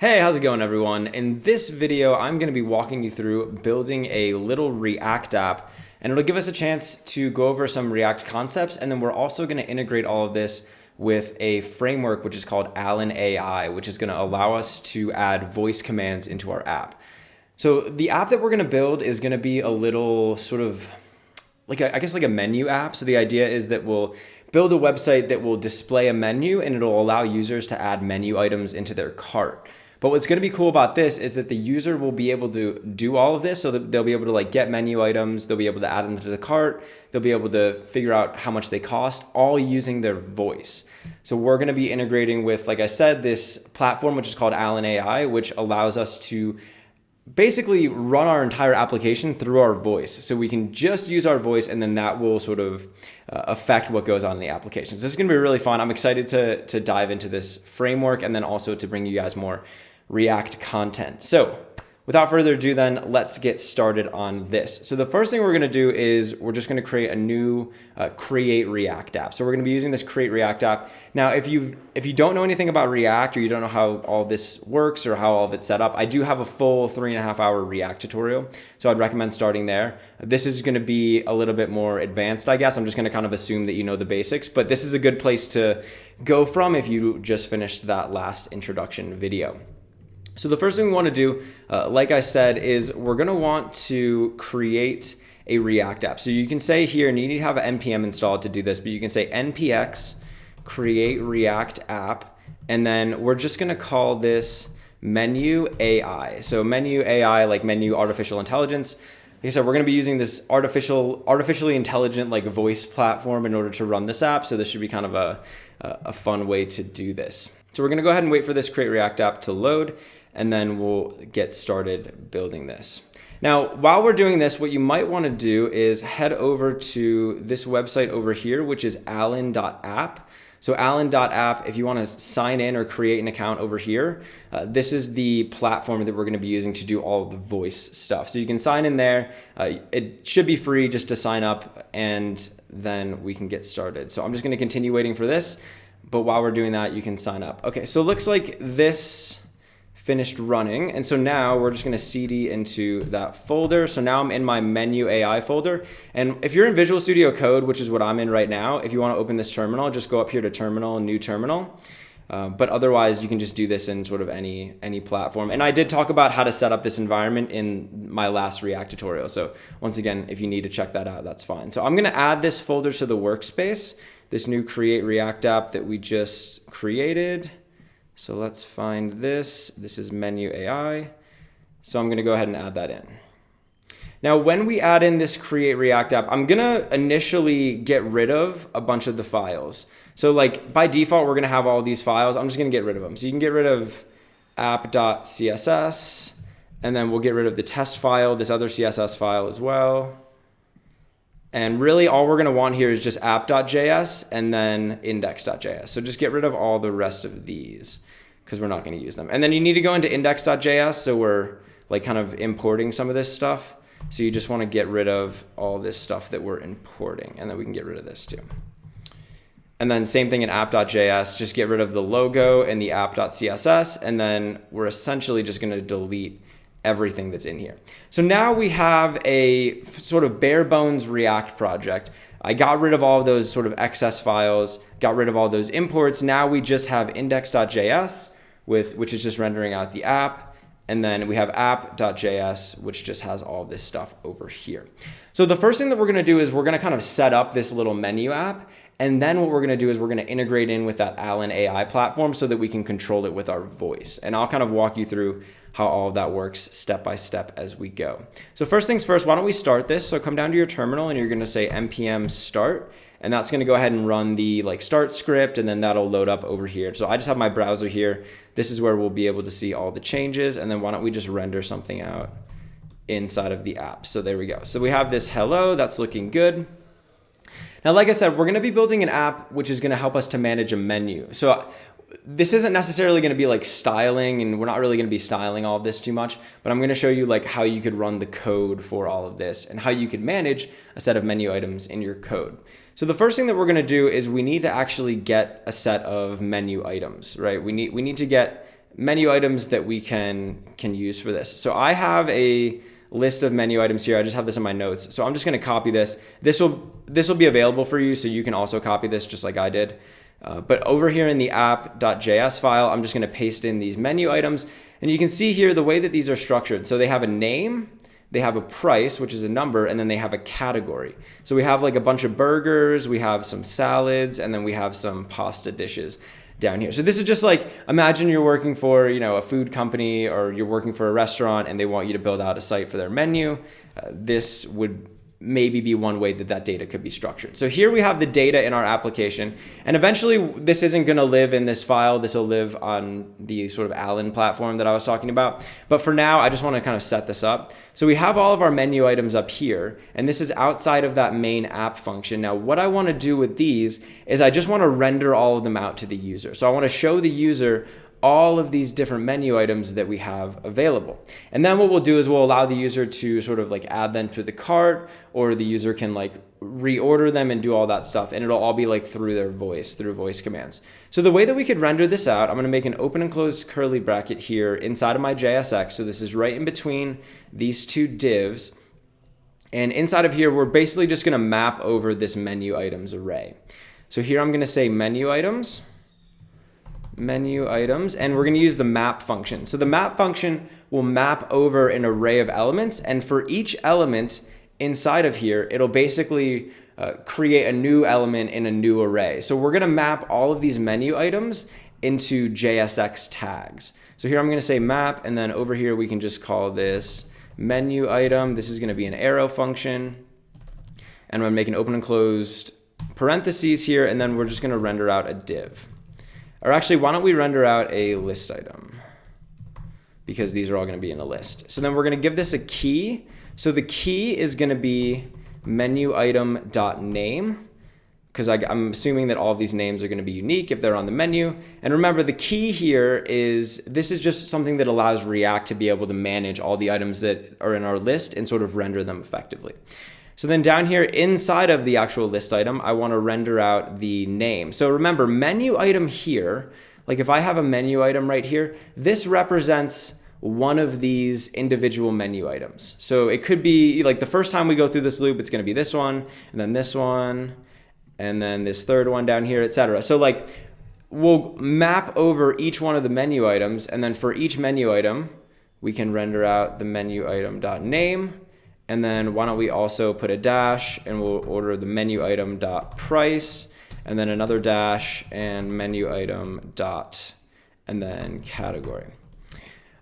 Hey, how's it going everyone? In this video, I'm going to be walking you through building a little React app, and it'll give us a chance to go over some React concepts, and then we're also going to integrate all of this with a framework which is called Alan AI, which is going to allow us to add voice commands into our app. So the app that we're going to build is going to be a little sort of like a menu app. So the idea is that we'll build a website that will display a menu and it'll allow users to add menu items into their cart. But what's going to be cool about this is that the user will be able to do all of this, so that they'll be able to like get menu items, they'll be able to add them to the cart, they'll be able to figure out how much they cost, all using their voice. So we're going to be integrating with, like I said, this platform which is called Alan AI, which allows us to basically run our entire application through our voice. So we can just use our voice, and then that will sort of affect what goes on in the applications. This is going to be really fun. I'm excited to dive into this framework and then also to bring you guys more React content. So without further ado then, let's get started on this. So the first thing we're going to do is we're just going to create a new create React app. So we're going to be using this create React app. Now, if you don't know anything about React, or you don't know how all this works or how all of it's set up, I do have a full 3.5-hour React tutorial. So I'd recommend starting there. This is going to be a little bit more advanced, I guess. I'm just going to kind of assume that you know the basics, but this is a good place to go from if you just finished that last introduction video. So the first thing we want to do, like I said, is we're going to want to create a React app. So you can say here, and you need to have an npm installed to do this, but you can say npx create React app, and then we're just going to call this menu AI. So menu AI, like menu artificial intelligence. Like I said, we're going to be using this artificially intelligent like voice platform in order to run this app. So this should be kind of a fun way to do this. So we're going to go ahead and wait for this create React app to load, and then we'll get started building this. Now, while we're doing this, what you might want to do is head over to this website over here, which is allen.app. So allen.app, if you want to sign in or create an account over here, this is the platform that we're going to be using to do all of the voice stuff. So you can sign in there. It should be free just to sign up, and then we can get started. So I'm just going to continue waiting for this, but while we're doing that, you can sign up. Okay, so it looks like this finished running, and so now we're just going to cd into that folder. So now I'm in my menu AI folder, and if you're in Visual Studio Code, which is what I'm in right now, if you want to open this terminal, just go up here to terminal, new terminal. But otherwise, you can just do this in sort of any platform. And I did talk about how to set up this environment in my last React tutorial. So once again, if you need to check that out, that's fine. So I'm going to add this folder to the workspace, this new create React app that we just created. So let's find this. This is menu AI. So I'm going to go ahead and add that in. Now, when we add in this create React app, I'm going to initially get rid of a bunch of the files. So like by default, we're going to have all these files. I'm just going to get rid of them. So you can get rid of app.css, and then we'll get rid of the test file, this other CSS file as well. And really all we're going to want here is just app.js and then index.js. So just get rid of all the rest of these because we're not going to use them. And then you need to go into index.js. So we're like kind of importing some of this stuff. So you just want to get rid of all this stuff that we're importing, and then we can get rid of this too. And then same thing in app.js, just get rid of the logo and the app.css, and then we're essentially just going to delete everything that's in here. So now we have a sort of bare bones React project. I got rid of all of those sort of excess files, got rid of all those imports. Now we just have index.js, which is just rendering out the app. And then we have app.js, which just has all this stuff over here. So the first thing that we're going to do is we're going to kind of set up this little menu app. And then what we're going to do is we're going to integrate in with that Alan AI platform so that we can control it with our voice. And I'll kind of walk you through how all of that works step by step as we go. So first things first, why don't we start this? So come down to your terminal and you're going to say npm start. And that's going to go ahead and run the like start script, and then that'll load up over here. So I just have my browser here. This is where we'll be able to see all the changes. And then why don't we just render something out inside of the app? So there we go. So we have this hello, that's looking good. Now, like I said, we're going to be building an app which is going to help us to manage a menu. So this isn't necessarily going to be like styling, and we're not really going to be styling all of this too much, but I'm going to show you like how you could run the code for all of this and how you could manage a set of menu items in your code. So the first thing that we're going to do is we need to actually get a set of menu items, right? We need to get menu items that we can use for this. So I have a list of menu items here. I just have this in my notes. So I'm just going to copy this. This will be available for you, so you can also copy this just like I did. But over here in the app.js file, I'm just going to paste in these menu items. And you can see here the way that these are structured. So they have a name, they have a price, which is a number, and then they have a category. So we have like a bunch of burgers, we have some salads, and then we have some pasta dishes down here. So this is just like, imagine you're working for, a food company, or you're working for a restaurant and they want you to build out a site for their menu. This would maybe be one way that that data could be structured. So here we have the data in our application, and eventually this isn't going to live in this file. This will live on the sort of Allen platform that I was talking about. But for now, I just want to kind of set this up. So we have all of our menu items up here, and this is outside of that main app function. Now, what I want to do with these is I just want to render all of them out to the user. So I want to show the user all of these different menu items that we have available. And then what we'll do is we'll allow the user to sort of like add them to the cart, or the user can like reorder them and do all that stuff. And it'll all be like through voice commands. So the way that we could render this out, I'm going to make an open and closed curly bracket here inside of my JSX. So this is right in between these two divs. And inside of here, we're basically just going to map over this menu items array. So here I'm going to say menu items, and we're going to use the map function. So the map function will map over an array of elements, and for each element inside of here, it'll basically create a new element in a new array. So we're going to map all of these menu items into JSX tags. So here I'm going to say map, and then over here we can just call this menu item. This is going to be an arrow function, and I'm going to make an open and closed parentheses here, and then we're just going to render out a div. Or actually, why don't we render out a list item? Because these are all going to be in a list. So then we're going to give this a key. So the key is going to be menu item.name, because I'm assuming that all of these names are going to be unique if they're on the menu. And remember, the key here is, this is just something that allows React to be able to manage all the items that are in our list and sort of render them effectively. So then down here inside of the actual list item, I want to render out the name. So remember, menu item here, like if I have a menu item right here, this represents one of these individual menu items. So it could be like the first time we go through this loop, it's going to be this one, and then this one, and then this third one down here, etc. So like we'll map over each one of the menu items, and then for each menu item, we can render out the menu item.name. And then why don't we also put a dash, and we'll order the menu item dot price, and then another dash, and menu item dot, and then category.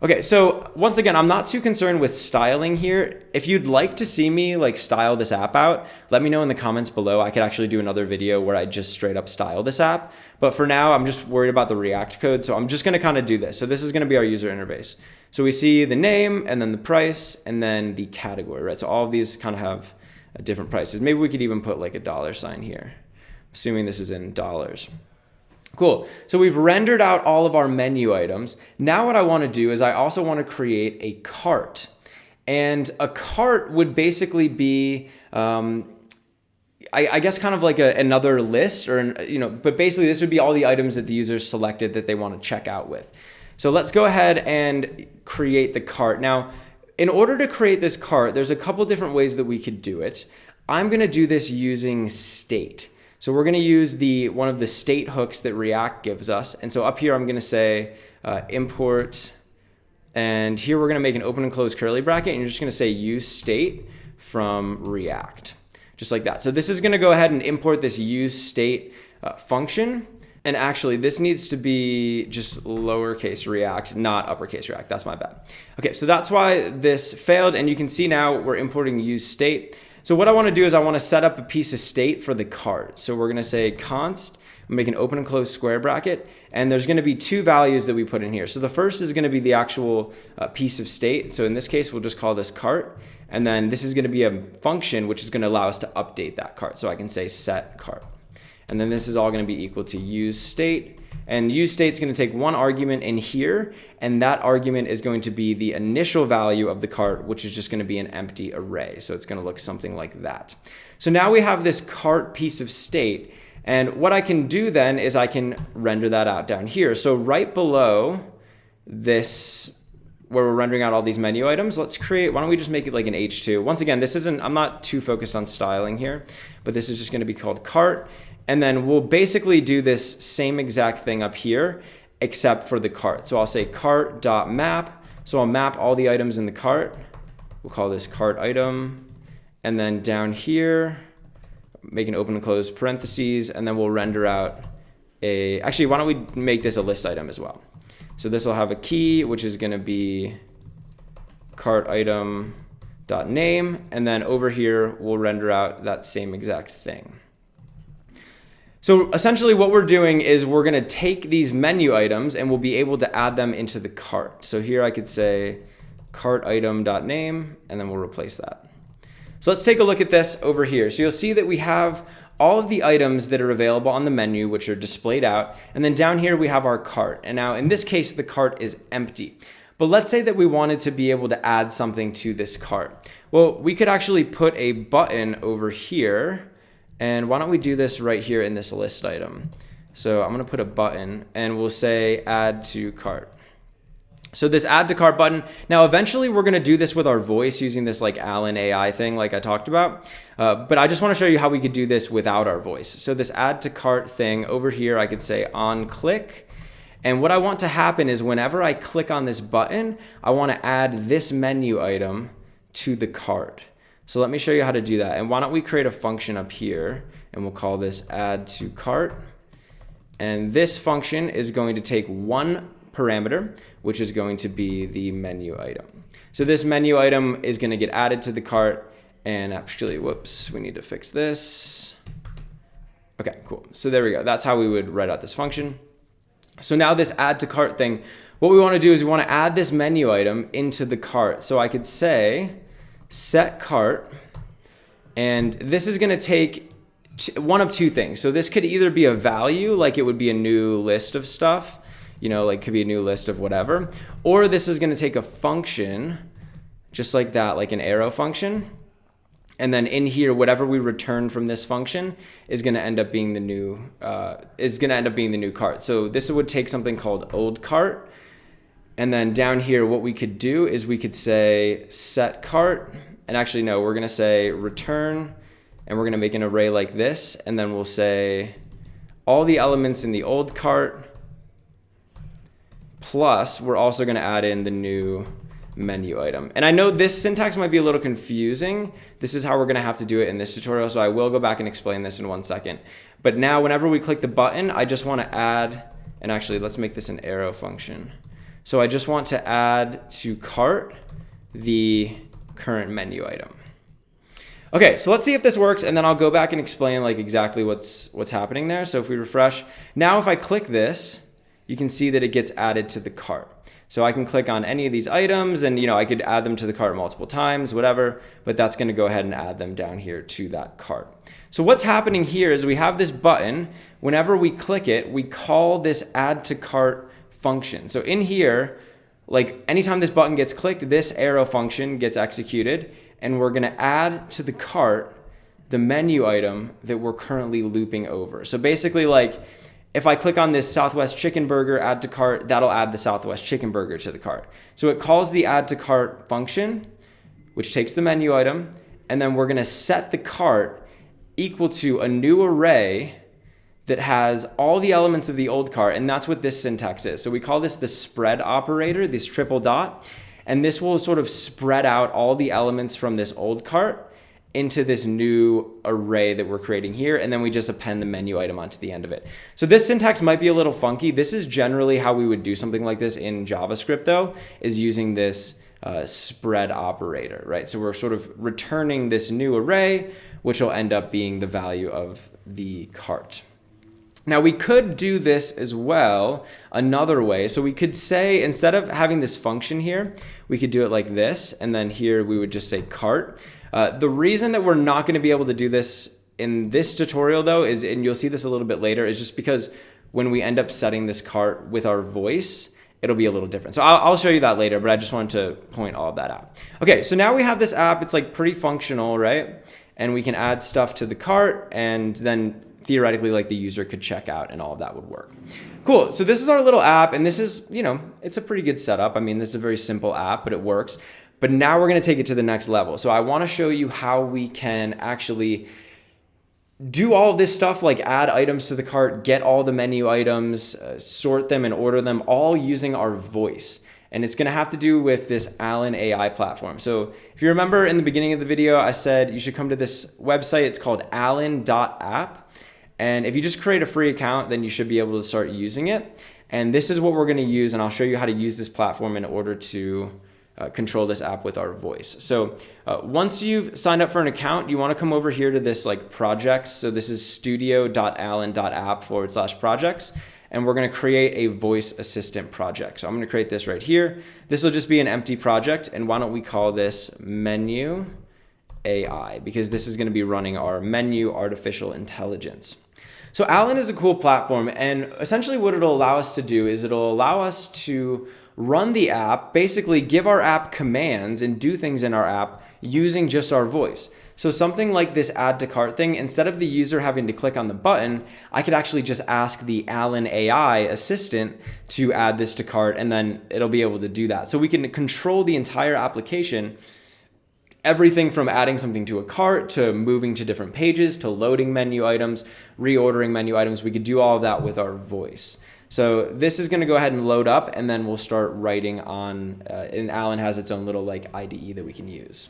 Okay, so once again, I'm not too concerned with styling here. If you'd like to see me like style this app out, let me know in the comments below. I could actually do another video where I just straight up style this app. But for now, I'm just worried about the React code, so I'm just gonna kind of do this. So this is gonna be our user interface. So we see the name, and then the price, and then the category, right? So all of these kind of have different prices. Maybe we could even put like a $sign here, assuming this is in dollars. Cool. So we've rendered out all of our menu items. Now what I want to do is I also want to create a cart. And a cart would basically be, I guess kind of like another list, or, but basically this would be all the items that the users selected that they want to check out with. So let's go ahead and create the cart. Now, in order to create this cart, there's a couple different ways that we could do it. I'm going to do this using state. So we're going to use one of the state hooks that React gives us. And so up here, I'm going to say import, and here we're going to make an open and close curly bracket, and you're just going to say use state from React, just like that. So this is going to go ahead and import this use state function. And actually, this needs to be just lowercase React, not uppercase React. That's my bad. Okay, so that's why this failed. And you can see now we're importing use state. So what I want to do is I want to set up a piece of state for the cart. So we're going to say const, make an open and close square bracket, and there's going to be two values that we put in here. So the first is going to be the actual piece of state. So in this case, we'll just call this cart. And then this is going to be a function which is going to allow us to update that cart. So I can say set cart. And then this is all going to be equal to use state. And use state is going to take one argument in here, and that argument is going to be the initial value of the cart, which is just going to be an empty array. So it's going to look something like that. So now we have this cart piece of state, and what I can do then is I can render that out down here. So right below this, where we're rendering out all these menu items, why don't we just make it like an H2? Once again, I'm not too focused on styling here, but this is just going to be called cart. And then we'll basically do this same exact thing up here, except for the cart. So I'll say cart.map. So I'll map all the items in the cart. We'll call this cart item. And then down here, make an open and close parentheses, and then we'll render out actually, why don't we make this a list item as well? So this will have a key, which is going to be cart item.name. And then over here, we'll render out that same exact thing. So essentially what we're doing is we're going to take these menu items and we'll be able to add them into the cart. So here I could say cart item.name, and then we'll replace that. So let's take a look at this over here. So you'll see that we have all of the items that are available on the menu, which are displayed out. And then down here we have our cart. And now in this case, the cart is empty. But let's say that we wanted to be able to add something to this cart. Well, we could actually put a button over here. And why don't we do this right here in this list item? So I'm going to put a button and we'll say add to cart. So this add to cart button, now eventually we're going to do this with our voice using this like Alan AI thing like I talked about. But I just want to show you how we could do this without our voice. So this add to cart thing over here, I could say on click. And what I want to happen is whenever I click on this button, I want to add this menu item to the cart. So let me show you how to do that. And why don't we create a function up here and we'll call this add to cart. And this function is going to take one parameter, which is going to be the menu item. So this menu item is going to get added to the cart, and actually, whoops, we need to fix this. Okay, cool. So there we go. That's how we would write out this function. So now this add to cart thing, what we want to do is we want to add this menu item into the cart. So I could say set cart, and this is going to take one of two things. So this could either be a value, like it would be a new list of stuff, like could be a new list of whatever, or this is going to take a function just like that, like an arrow function. And then in here, whatever we return from this function is going to end up being the new, cart. So this would take something called old cart. And then down here, what we could do is we could say set cart, and actually, no, we're going to say return, and we're going to make an array like this. And then we'll say all the elements in the old cart, plus we're also going to add in the new menu item. And I know this syntax might be a little confusing. This is how we're going to have to do it in this tutorial. So I will go back and explain this in 1 second. But now whenever we click the button, I just want to add, and actually let's make this an arrow function. So I just want to add to cart the current menu item. Okay, so let's see if this works, and then I'll go back and explain like exactly what's happening there. So if we refresh, now if I click this, you can see that it gets added to the cart. So I can click on any of these items and I could add them to the cart multiple times, whatever, but that's going to go ahead and add them down here to that cart. So what's happening here is we have this button. Whenever we click it, we call this add to cart function. So in here, like anytime this button gets clicked, this arrow function gets executed, and we're going to add to the cart the menu item that we're currently looping over. So basically, like, if I click on this Southwest Chicken Burger, add to cart, that'll add the Southwest Chicken Burger to the cart. So it calls the add to cart function, which takes the menu item, and then we're going to set the cart equal to a new array that has all the elements of the old cart, and that's what this syntax is. So we call this the spread operator, this triple dot, and this will sort of spread out all the elements from this old cart into this new array that we're creating here, and then we just append the menu item onto the end of it. So this syntax might be a little funky. This is generally how we would do something like this in JavaScript though, is using this spread operator, right? So we're sort of returning this new array, which will end up being the value of the cart. Now we could do this as well another way. So we could say, instead of having this function here, we could do it like this, and then here we would just say cart. The reason that we're not going to be able to do this in this tutorial though is, and you'll see this a little bit later, is just because when we end up setting this cart with our voice, it'll be a little different. So I'll show you that later, but I just wanted to point all of that out. Okay, so now we have this app. It's like pretty functional, right? And we can add stuff to the cart, and then theoretically like the user could check out and all of that would work. Cool. So this is our little app, and this is, it's a pretty good setup. I mean, this is a very simple app, but it works. But now we're going to take it to the next level. So I want to show you how we can actually do all of this stuff, like add items to the cart, get all the menu items, sort them and order them, all using our voice. And it's going to have to do with this Alan AI platform. So if you remember in the beginning of the video, I said you should come to this website. It's called alan.app. And if you just create a free account, then you should be able to start using it. And this is what we're going to use. And I'll show you how to use this platform in order to control this app with our voice. So once you've signed up for an account, you want to come over here to this like projects. So this is studio.alan.app/projects. And we're going to create a voice assistant project. So I'm going to create this right here. This will just be an empty project. And why don't we call this menu AI, because this is going to be running our menu artificial intelligence. So Alan is a cool platform, and essentially what it'll allow us to do is it'll allow us to run the app, basically give our app commands and do things in our app using just our voice. So something like this add to cart thing, instead of the user having to click on the button, I could actually just ask the Alan AI assistant to add this to cart, and then it'll be able to do that. So we can control the entire application, everything from adding something to a cart, to moving to different pages, to loading menu items, reordering menu items. We could do all of that with our voice. So this is going to go ahead and load up, and then we'll start writing on, and Alan has its own little like IDE that we can use.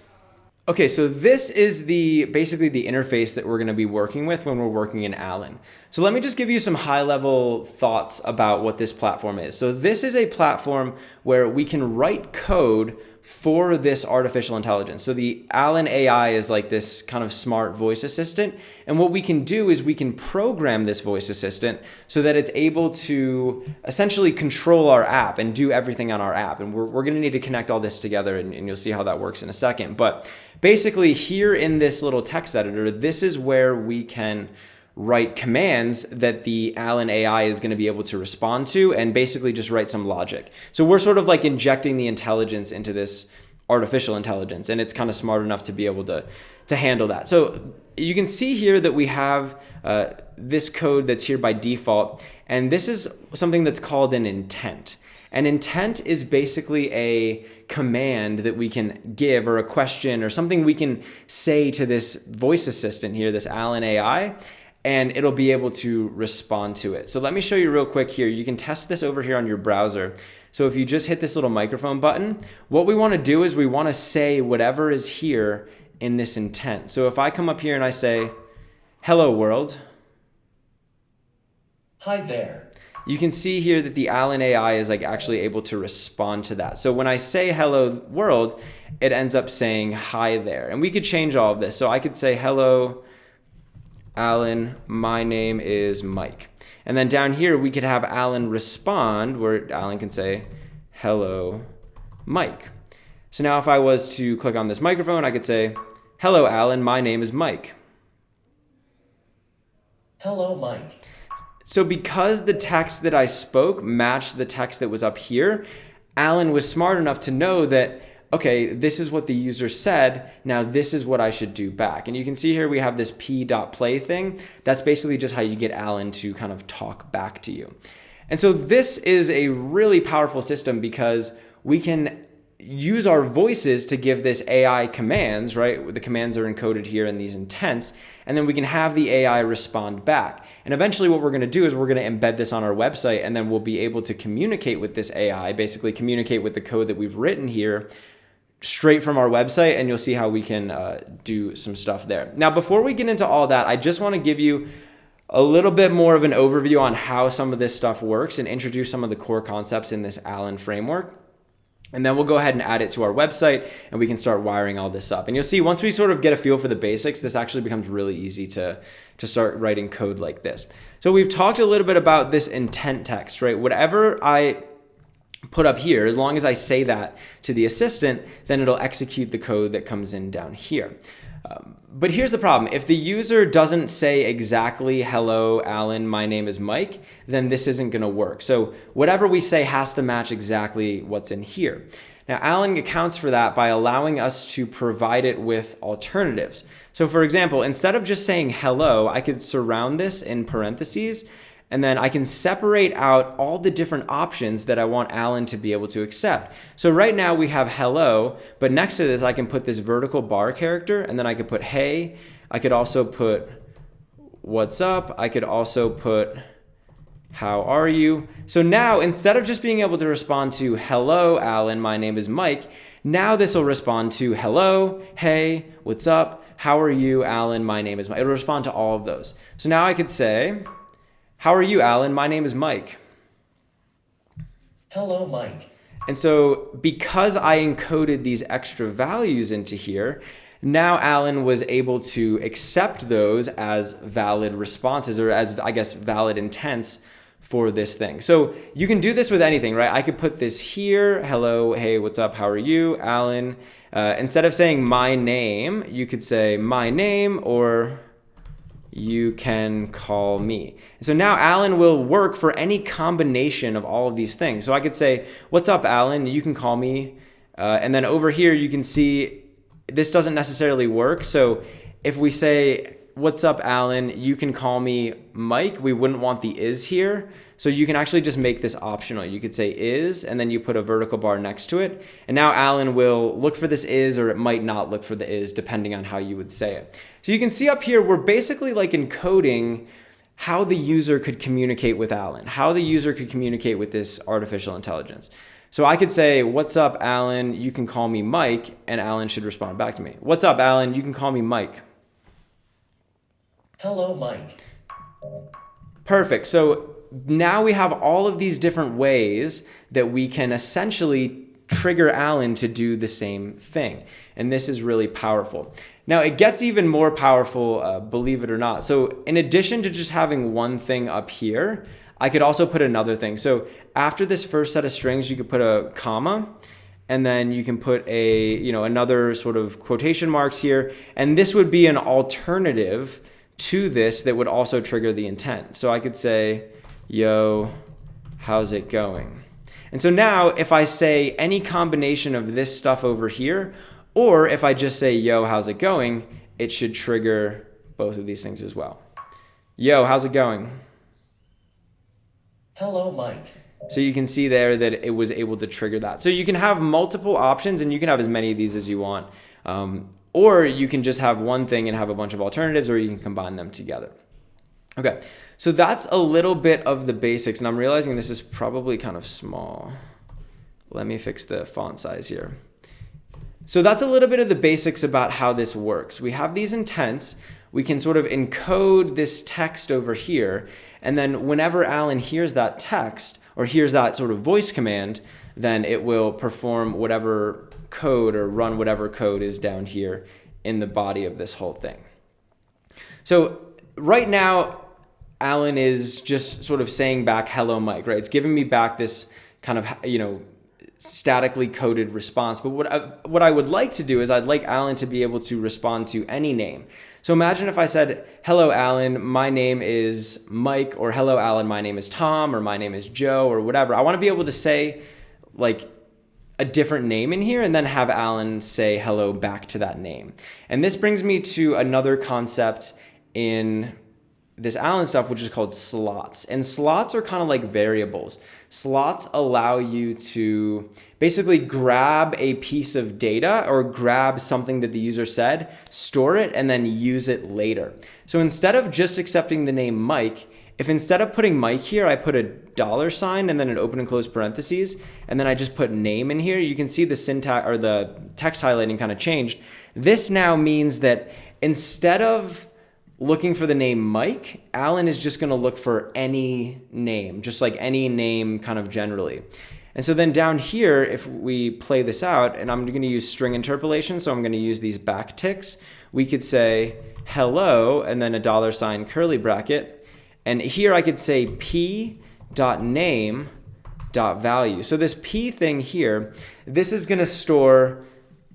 Okay, so this is basically the interface that we're going to be working with when we're working in Alan. So let me just give you some high-level thoughts about what this platform is. So this is a platform where we can write code for this artificial intelligence. So the Alan AI is like this kind of smart voice assistant. And what we can do is we can program this voice assistant so that it's able to essentially control our app and do everything on our app. And we're going to need to connect all this together, and you'll see how that works in a second. But basically here in this little text editor, this is where we can write commands that the Alan AI is going to be able to respond to, and basically just write some logic. So we're sort of like injecting the intelligence into this artificial intelligence, and it's kind of smart enough to be able to handle that. So you can see here that we have this code that's here by default, and this is something that's called an intent. An intent is basically a command that we can give, or a question, or something we can say to this voice assistant here, this Alan AI, and it'll be able to respond to it. So let me show you real quick here. You can test this over here on your browser. So if you just hit this little microphone button, what we want to do is we want to say whatever is here in this intent. So if I come up here and I say, "Hello world." Hi there. You can see here that the Alan AI is like actually able to respond to that. So when I say "hello world," it ends up saying "hi there." And we could change all of this. So I could say, "Hello Alan, my name is Mike." And then down here, we could have Alan respond, where Alan can say, "Hello, Mike." So now if I was to click on this microphone, I could say, "Hello, Alan, my name is Mike." Hello, Mike. So because the text that I spoke matched the text that was up here, Alan was smart enough to know that, okay, this is what the user said, now this is what I should do back. And you can see here we have this p.play thing. That's basically just how you get Alan to kind of talk back to you. And so this is a really powerful system because we can use our voices to give this AI commands, right? The commands are encoded here in these intents, and then we can have the AI respond back. And eventually what we're going to do is we're going to embed this on our website, and then we'll be able to communicate with this AI, basically communicate with the code that we've written here straight from our website, and you'll see how we can do some stuff there. Now, before we get into all that, I just want to give you a little bit more of an overview on how some of this stuff works and introduce some of the core concepts in this Alan framework. And then we'll go ahead and add it to our website, and we can start wiring all this up. And you'll see once we sort of get a feel for the basics, this actually becomes really easy to start writing code like this. So we've talked a little bit about this intent text, right? Whatever I put up here, as long as I say that to the assistant, then it'll execute the code that comes in down here. But here's the problem. If the user doesn't say exactly, "Hello, Alan, my name is Mike," then this isn't going to work. So whatever we say has to match exactly what's in here. Now, Alan accounts for that by allowing us to provide it with alternatives. So for example, instead of just saying hello, I could surround this in parentheses, and then I can separate out all the different options that I want Alan to be able to accept. So right now we have hello, but next to this I can put this vertical bar character, and then I could put hey. I could also put what's up. I could also put how are you? So now instead of just being able to respond to hello, Alan, my name is Mike, now this will respond to hello, hey, what's up? How are you, Alan? My name is Mike. It'll respond to all of those. So now I could say, how are you, Alan? My name is Mike. Hello, Mike. And so because I encoded these extra values into here, now Alan was able to accept those as valid responses, or as, I guess, valid intents for this thing. So you can do this with anything, right? I could put this here, hello, hey, what's up, how are you, Alan? Instead of saying my name, you could say my name, or you can call me. And so now Alan will work for any combination of all of these things. So I could say, what's up, Alan? You can call me. And then over here, you can see this doesn't necessarily work. So if we say, what's up, Alan? You can call me Mike. We wouldn't want the is here. So you can actually just make this optional. You could say is, and then you put a vertical bar next to it. And now Alan will look for this is, or it might not look for the is, depending on how you would say it. So you can see up here, we're basically like encoding how the user could communicate with Alan, how the user could communicate with this artificial intelligence. So I could say, what's up, Alan? You can call me Mike, and Alan should respond back to me. What's up, Alan? You can call me Mike. Hello, Mike. Perfect. So now we have all of these different ways that we can essentially trigger Alan to do the same thing. And this is really powerful. Now it gets even more powerful, believe it or not. So in addition to just having one thing up here, I could also put another thing. So after this first set of strings, you could put a comma, and then you can put another sort of quotation marks here. And this would be an alternative to this that would also trigger the intent. So I could say, yo, how's it going? And so now if I say any combination of this stuff over here, or if I just say, yo, how's it going? It should trigger both of these things as well. Yo, how's it going? Hello, Mike. So you can see there that it was able to trigger that. So you can have multiple options, and you can have as many of these as you want. Or you can just have one thing and have a bunch of alternatives, or you can combine them together. Okay, so that's a little bit of the basics, and I'm realizing this is probably kind of small. Let me fix the font size here. So that's a little bit of the basics about how this works. We have these intents. We can sort of encode this text over here, and then whenever Alan hears that text or hears that sort of voice command, then it will perform whatever code or run whatever code is down here in the body of this whole thing. So right now, Alan is just sort of saying back, hello, Mike, right? It's giving me back this kind of, statically coded response. But what I would like to do is I'd like Alan to be able to respond to any name. So imagine if I said, hello, Alan, my name is Mike, or hello, Alan, my name is Tom, or my name is Joe, or whatever. I want to be able to say like a different name in here and then have Alan say hello back to that name. And this brings me to another concept in this Alan stuff, which is called slots. And slots are kind of like variables. Slots allow you to basically grab a piece of data or grab something that the user said, store it, and then use it later. So instead of just accepting the name Mike, if instead of putting Mike here, I put a $sign and then an open and close parentheses, and then I just put name in here, you can see the syntax or the text highlighting kind of changed. This now means that instead of looking for the name Mike, Alan is just going to look for any name, just like any name kind of generally. And so then down here, if we play this out, and I'm going to use string interpolation, so I'm going to use these back ticks, we could say hello and then a $sign curly bracket. And here I could say p.name.value. So this p thing here, this is going to store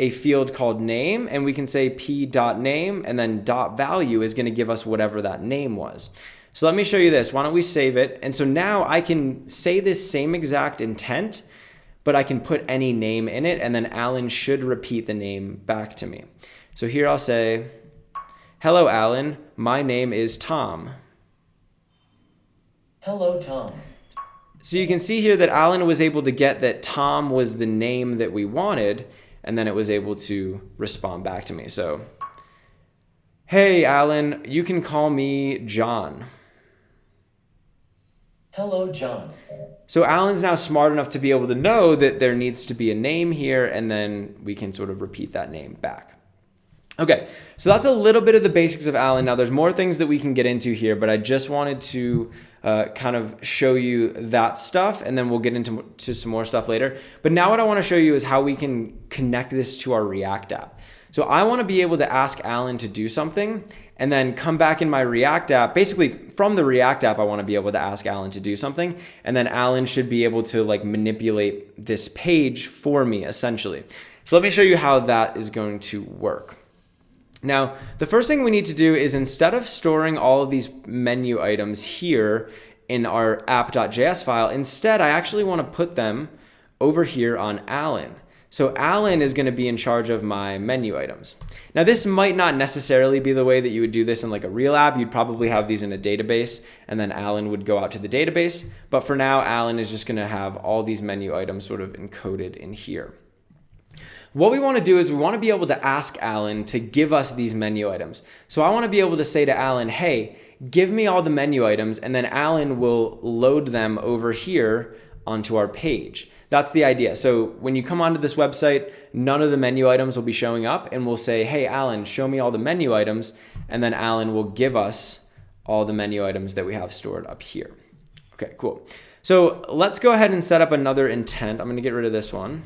a field called name, and we can say p.name, and then .value is going to give us whatever that name was. So let me show you this. Why don't we save it? And so now I can say this same exact intent, but I can put any name in it, and then Alan should repeat the name back to me. So here I'll say, hello, Alan. My name is Tom. Hello, Tom. So you can see here that Alan was able to get that Tom was the name that we wanted, and then it was able to respond back to me. So, hey, Alan, you can call me John. Hello, John. So Alan's now smart enough to be able to know that there needs to be a name here, and then we can sort of repeat that name back. Okay, so that's a little bit of the basics of Alan. Now there's more things that we can get into here, but I just wanted to kind of show you that stuff, and then we'll get into some more stuff later. But now what I want to show you is how we can connect this to our React app. So I want to be able to ask Alan to do something and then come back in my React app. Basically, from the React app, I want to be able to ask Alan to do something, and then Alan should be able to like manipulate this page for me, essentially. So let me show you how that is going to work. Now, the first thing we need to do is, instead of storing all of these menu items here in our app.js file, instead I actually want to put them over here on Alan. So Alan is going to be in charge of my menu items. Now this might not necessarily be the way that you would do this in like a real app. You'd probably have these in a database, and then Alan would go out to the database. But for now, Alan is just going to have all these menu items sort of encoded in here. What we want to do is we want to be able to ask Alan to give us these menu items. So I want to be able to say to Alan, hey, give me all the menu items, and then Alan will load them over here onto our page. That's the idea. So when you come onto this website, none of the menu items will be showing up, and we'll say, hey, Alan, show me all the menu items, and then Alan will give us all the menu items that we have stored up here. Okay, cool. So let's go ahead and set up another intent. I'm going to get rid of this one.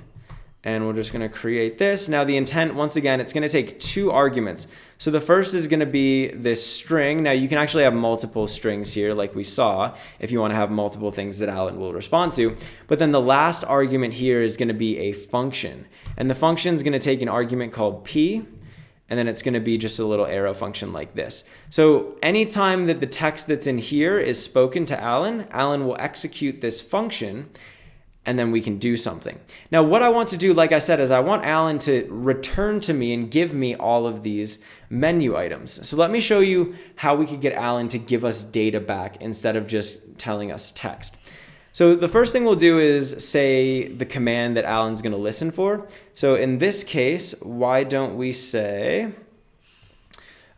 And we're just going to create this. Now the intent, once again, it's going to take 2 arguments. So the first is going to be this string. Now you can actually have multiple strings here like we saw if you want to have multiple things that Alan will respond to. But then the last argument here is going to be a function. And the function is going to take an argument called p, and then it's going to be just a little arrow function like this. So anytime that the text that's in here is spoken to Alan, Alan will execute this function, and then we can do something. Now what I want to do, like I said, is I want Alan to return to me and give me all of these menu items. So let me show you how we could get Alan to give us data back instead of just telling us text. So the first thing we'll do is say the command that Alan's going to listen for. So in this case, why don't we say,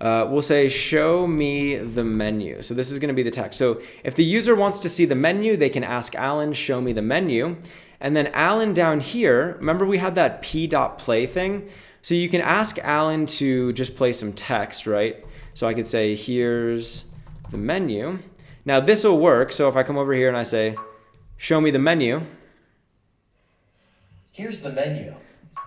we'll say, show me the menu. So this is going to be the text. So if the user wants to see the menu, they can ask Alan, show me the menu. And then Alan down here, remember we had that p.play thing? So you can ask Alan to just play some text, right? So I could say, here's the menu. Now this will work. So if I come over here and I say, show me the menu. Here's the menu.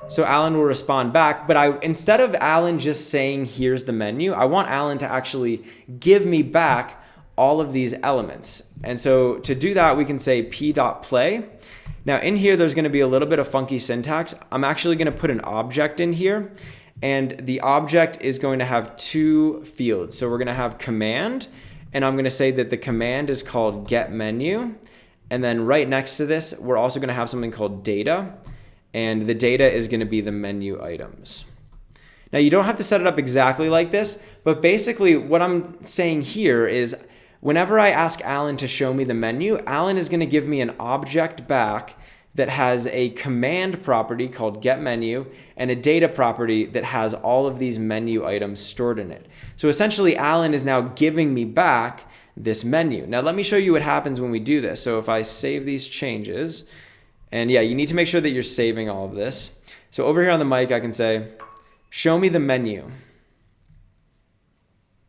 So Alan will respond back, but instead of Alan just saying, here's the menu, I want Alan to actually give me back all of these elements. And so to do that, we can say p.play. Now in here, there's going to be a little bit of funky syntax. I'm actually going to put an object in here, and the object is going to have 2 fields. So we're going to have command, and I'm going to say that the command is called getMenu. And then right next to this, we're also going to have something called data. And the data is going to be the menu items. Now you don't have to set it up exactly like this, but basically what I'm saying here is whenever I ask Alan to show me the menu, Alan is going to give me an object back that has a command property called getMenu and a data property that has all of these menu items stored in it. So essentially Alan is now giving me back this menu. Now let me show you what happens when we do this. So if I save these changes, and yeah, you need to make sure that you're saving all of this. So over here on the mic, I can say, show me the menu.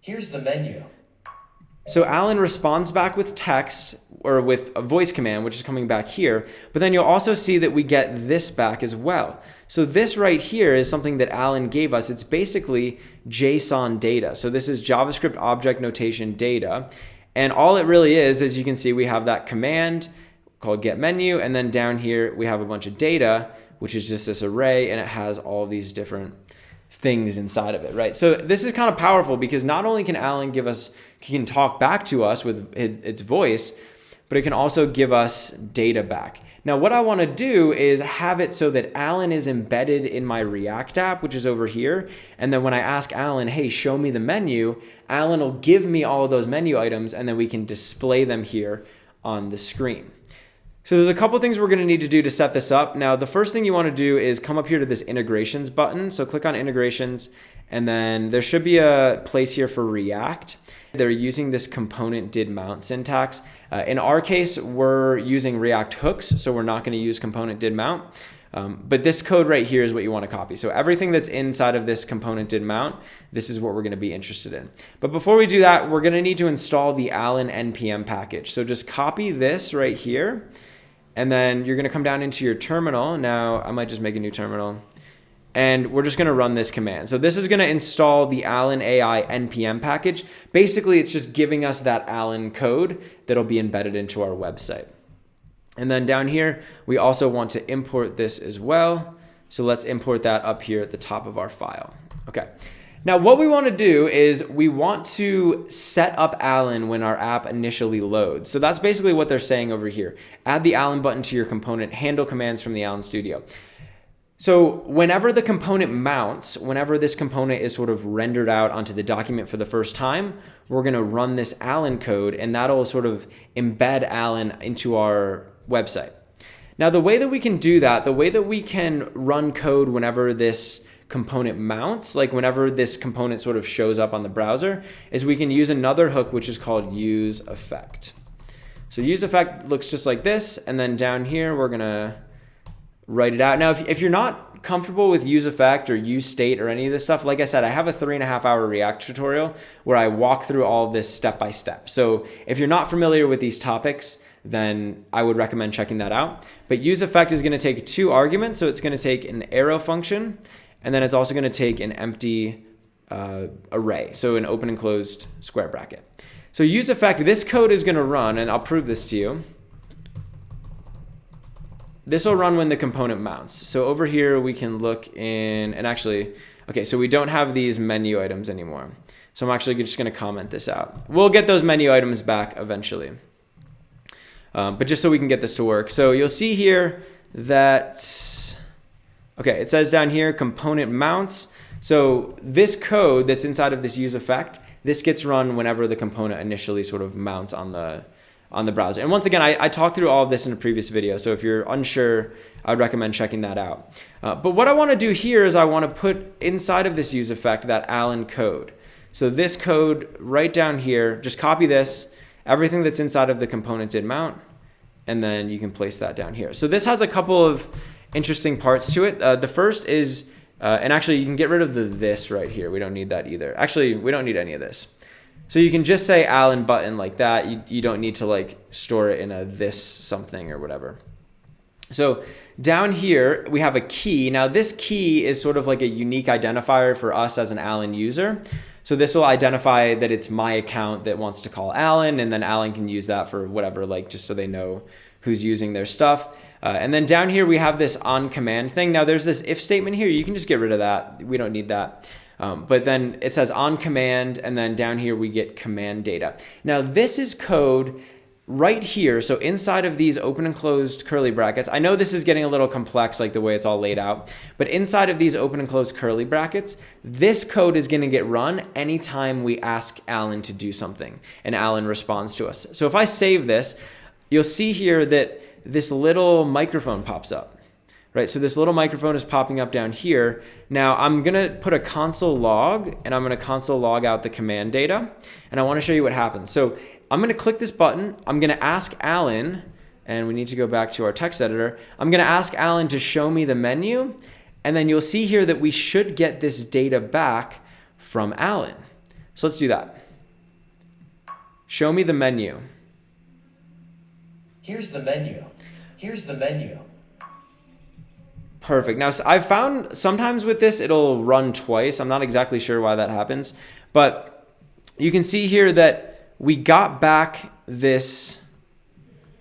Here's the menu. So Alan responds back with text or with a voice command, which is coming back here. But then you'll also see that we get this back as well. So this right here is something that Alan gave us. It's basically JSON data. So this is JavaScript object notation data. And all it really is, as you can see, we have that command called getMenu, and then down here we have a bunch of data, which is just this array, and it has all these different things inside of it, right? So this is kind of powerful because not only can Alan he can talk back to us with its voice, but it can also give us data back. Now, what I want to do is have it so that Alan is embedded in my React app, which is over here. And then when I ask Alan, hey, show me the menu, Alan will give me all of those menu items, and then we can display them here on the screen. So there's a couple things we're going to need to do to set this up. Now, the first thing you want to do is come up here to this integrations button. So click on integrations, and then there should be a place here for React. They're using this component did mount syntax. In our case, we're using React hooks, so we're not going to use component did mount. But this code right here is what you want to copy. So everything that's inside of this component did mount, this is what we're going to be interested in. But before we do that, we're going to need to install the Alan npm package. So just copy this right here, and then you're going to come down into your terminal. Now, I might just make a new terminal. And we're just going to run this command. So this is going to install the Alan AI npm package. Basically, it's just giving us that Alan code that'll be embedded into our website. And then down here, we also want to import this as well. So let's import that up here at the top of our file. Okay. Now what we want to do is we want to set up Alan when our app initially loads. So that's basically what they're saying over here. Add the Alan button to your component, handle commands from the Alan Studio. So whenever the component mounts, whenever this component is sort of rendered out onto the document for the first time, we're going to run this Alan code, and that'll sort of embed Alan into our website. Now, the way that we can do that, the way that we can run code whenever this component mounts, like whenever this component sort of shows up on the browser, is we can use another hook, which is called use effect. So use effect looks just like this, and then down here, we're going to write it out. Now, if you're not comfortable with use effect or use state or any of this stuff, like I said, I have a 3.5-hour React tutorial where I walk through all of this step by step. So if you're not familiar with these topics, then I would recommend checking that out. But use effect is going to take 2 arguments. So it's going to take an arrow function, and then it's also going to take an empty array. So an open and closed square bracket. So use effect, this code is going to run, and I'll prove this to you. This will run when the component mounts. So over here, we can look in, and actually, okay, so we don't have these menu items anymore. So I'm actually just going to comment this out. We'll get those menu items back eventually. But just so we can get this to work. So you'll see here that, okay, it says down here, component mounts. So this code that's inside of this use effect, this gets run whenever the component initially sort of mounts on the browser. And once again, I talked through all of this in a previous video, so if you're unsure, I would recommend checking that out. But what I want to do here is I want to put inside of this use effect that Alan code. So this code right down here, just copy this, everything that's inside of the component did mount, and then you can place that down here. So this has a couple of interesting parts to it. The first is, and actually you can get rid of this right here. We don't need that either. Actually, we don't need any of this. So you can just say Alan button like that. You don't need to like store it in a this something or whatever. So down here, we have a key. Now this key is sort of like a unique identifier for us as an Alan user. So this will identify that it's my account that wants to call Alan, and then Alan can use that for whatever, like just so they know who's using their stuff. And then down here, we have this on command thing. Now there's this if statement here. You can just get rid of that. We don't need that. But then it says on command, and then down here we get command data. Now this is code right here. So inside of these open and closed curly brackets, I know this is getting a little complex, like the way it's all laid out, but inside of these open and closed curly brackets, this code is going to get run anytime we ask Alan to do something, and Alan responds to us. So if I save this, you'll see here that this little microphone pops up. Right, so this little microphone is popping up down here. Now I'm gonna put a console log, and I'm gonna console log out the command data, and I wanna show you what happens. So I'm gonna click this button, I'm gonna ask Alan, and we need to go back to our text editor. I'm gonna ask Alan to show me the menu, and then you'll see here that we should get this data back from Alan. So let's do that. Show me the menu. Here's the menu. Here's the menu. Perfect. Now, I've found sometimes with this, it'll run twice. I'm not exactly sure why that happens, but you can see here that we got back this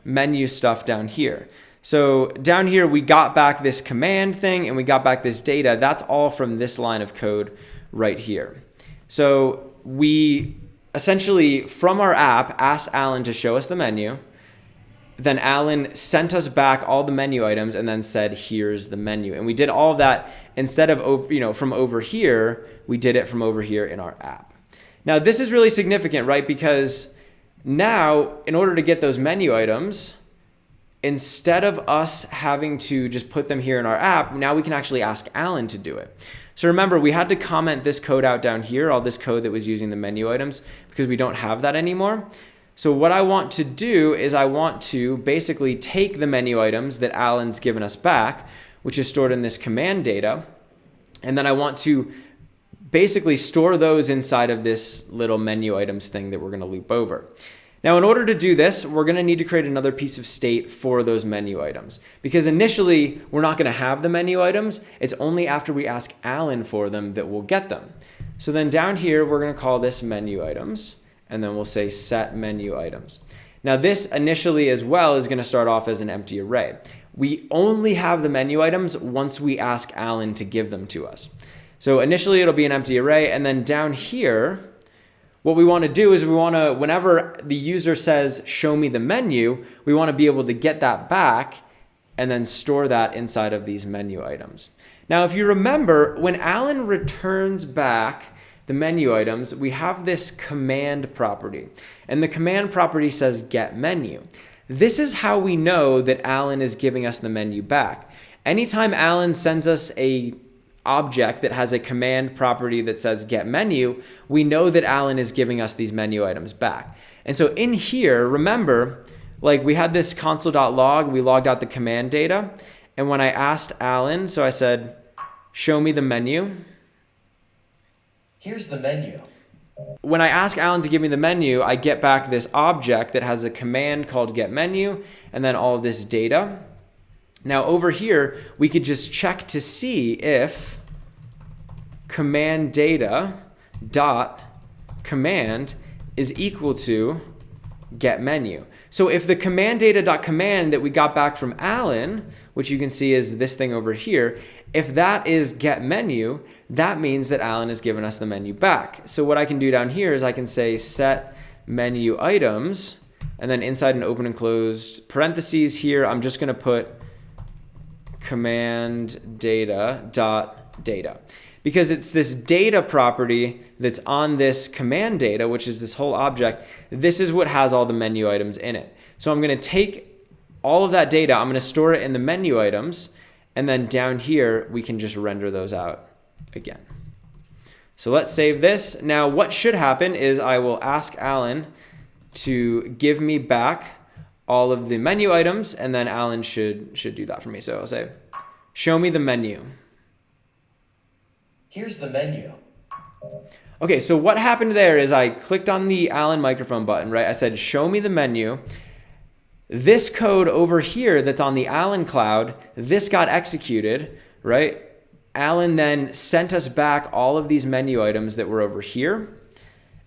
menu stuff down here. So down here, we got back this command thing, and we got back this data. That's all from this line of code right here. So we essentially, from our app, asked Alan to show us the menu, then Alan sent us back all the menu items and then said, here's the menu. And we did all of that instead of, from over here, we did it from over here in our app. Now, this is really significant, right? Because now, in order to get those menu items, instead of us having to just put them here in our app, now we can actually ask Alan to do it. So remember, we had to comment this code out down here, all this code that was using the menu items, because we don't have that anymore. So what I want to do is I want to basically take the menu items that Alan's given us back, which is stored in this command data, and then I want to basically store those inside of this little menu items thing that we're going to loop over. Now, in order to do this, we're going to need to create another piece of state for those menu items, because initially we're not going to have the menu items. It's only after we ask Alan for them that we'll get them. So then down here, we're going to call this menu items, and then we'll say set menu items. Now this initially as well is going to start off as an empty array. We only have the menu items once we ask Alan to give them to us. So initially it'll be an empty array, and then down here, what we want to do is we want to, whenever the user says, show me the menu, we want to be able to get that back and then store that inside of these menu items. Now, if you remember, when Alan returns back the menu items, we have this command property, and the command property says get menu. This is how we know that Alan is giving us the menu back. Anytime Alan sends us a object that has a command property that says get menu, we know that Alan is giving us these menu items back. And so in here, remember, like we had this console.log, we logged out the command data, and when I asked Alan, so I said, show me the menu. Here's the menu. When I ask Alan to give me the menu, I get back this object that has a command called get menu, and then all of this data. Now over here, we could just check to see if command data dot command is equal to get menu. So if the command data dot command that we got back from Alan, which you can see is this thing over here, if that is get menu, that means that Alan has given us the menu back. So what I can do down here is I can say set menu items, and then inside an open and closed parentheses here, I'm just going to put command data dot data, because it's this data property that's on this command data, which is this whole object. This is what has all the menu items in it. So I'm going to take all of that data, I'm going to store it in the menu items, and then down here we can just render those out again. So let's save this. Now what should happen is I will ask Alan to give me back all of the menu items, and then Alan should do that for me. So I'll say, show me the menu. Here's the menu. Okay, so what happened there is I clicked on the Alan microphone button, right? I said, show me the menu. This code over here that's on the Alan cloud, this got executed, right? Alan then sent us back all of these menu items that were over here,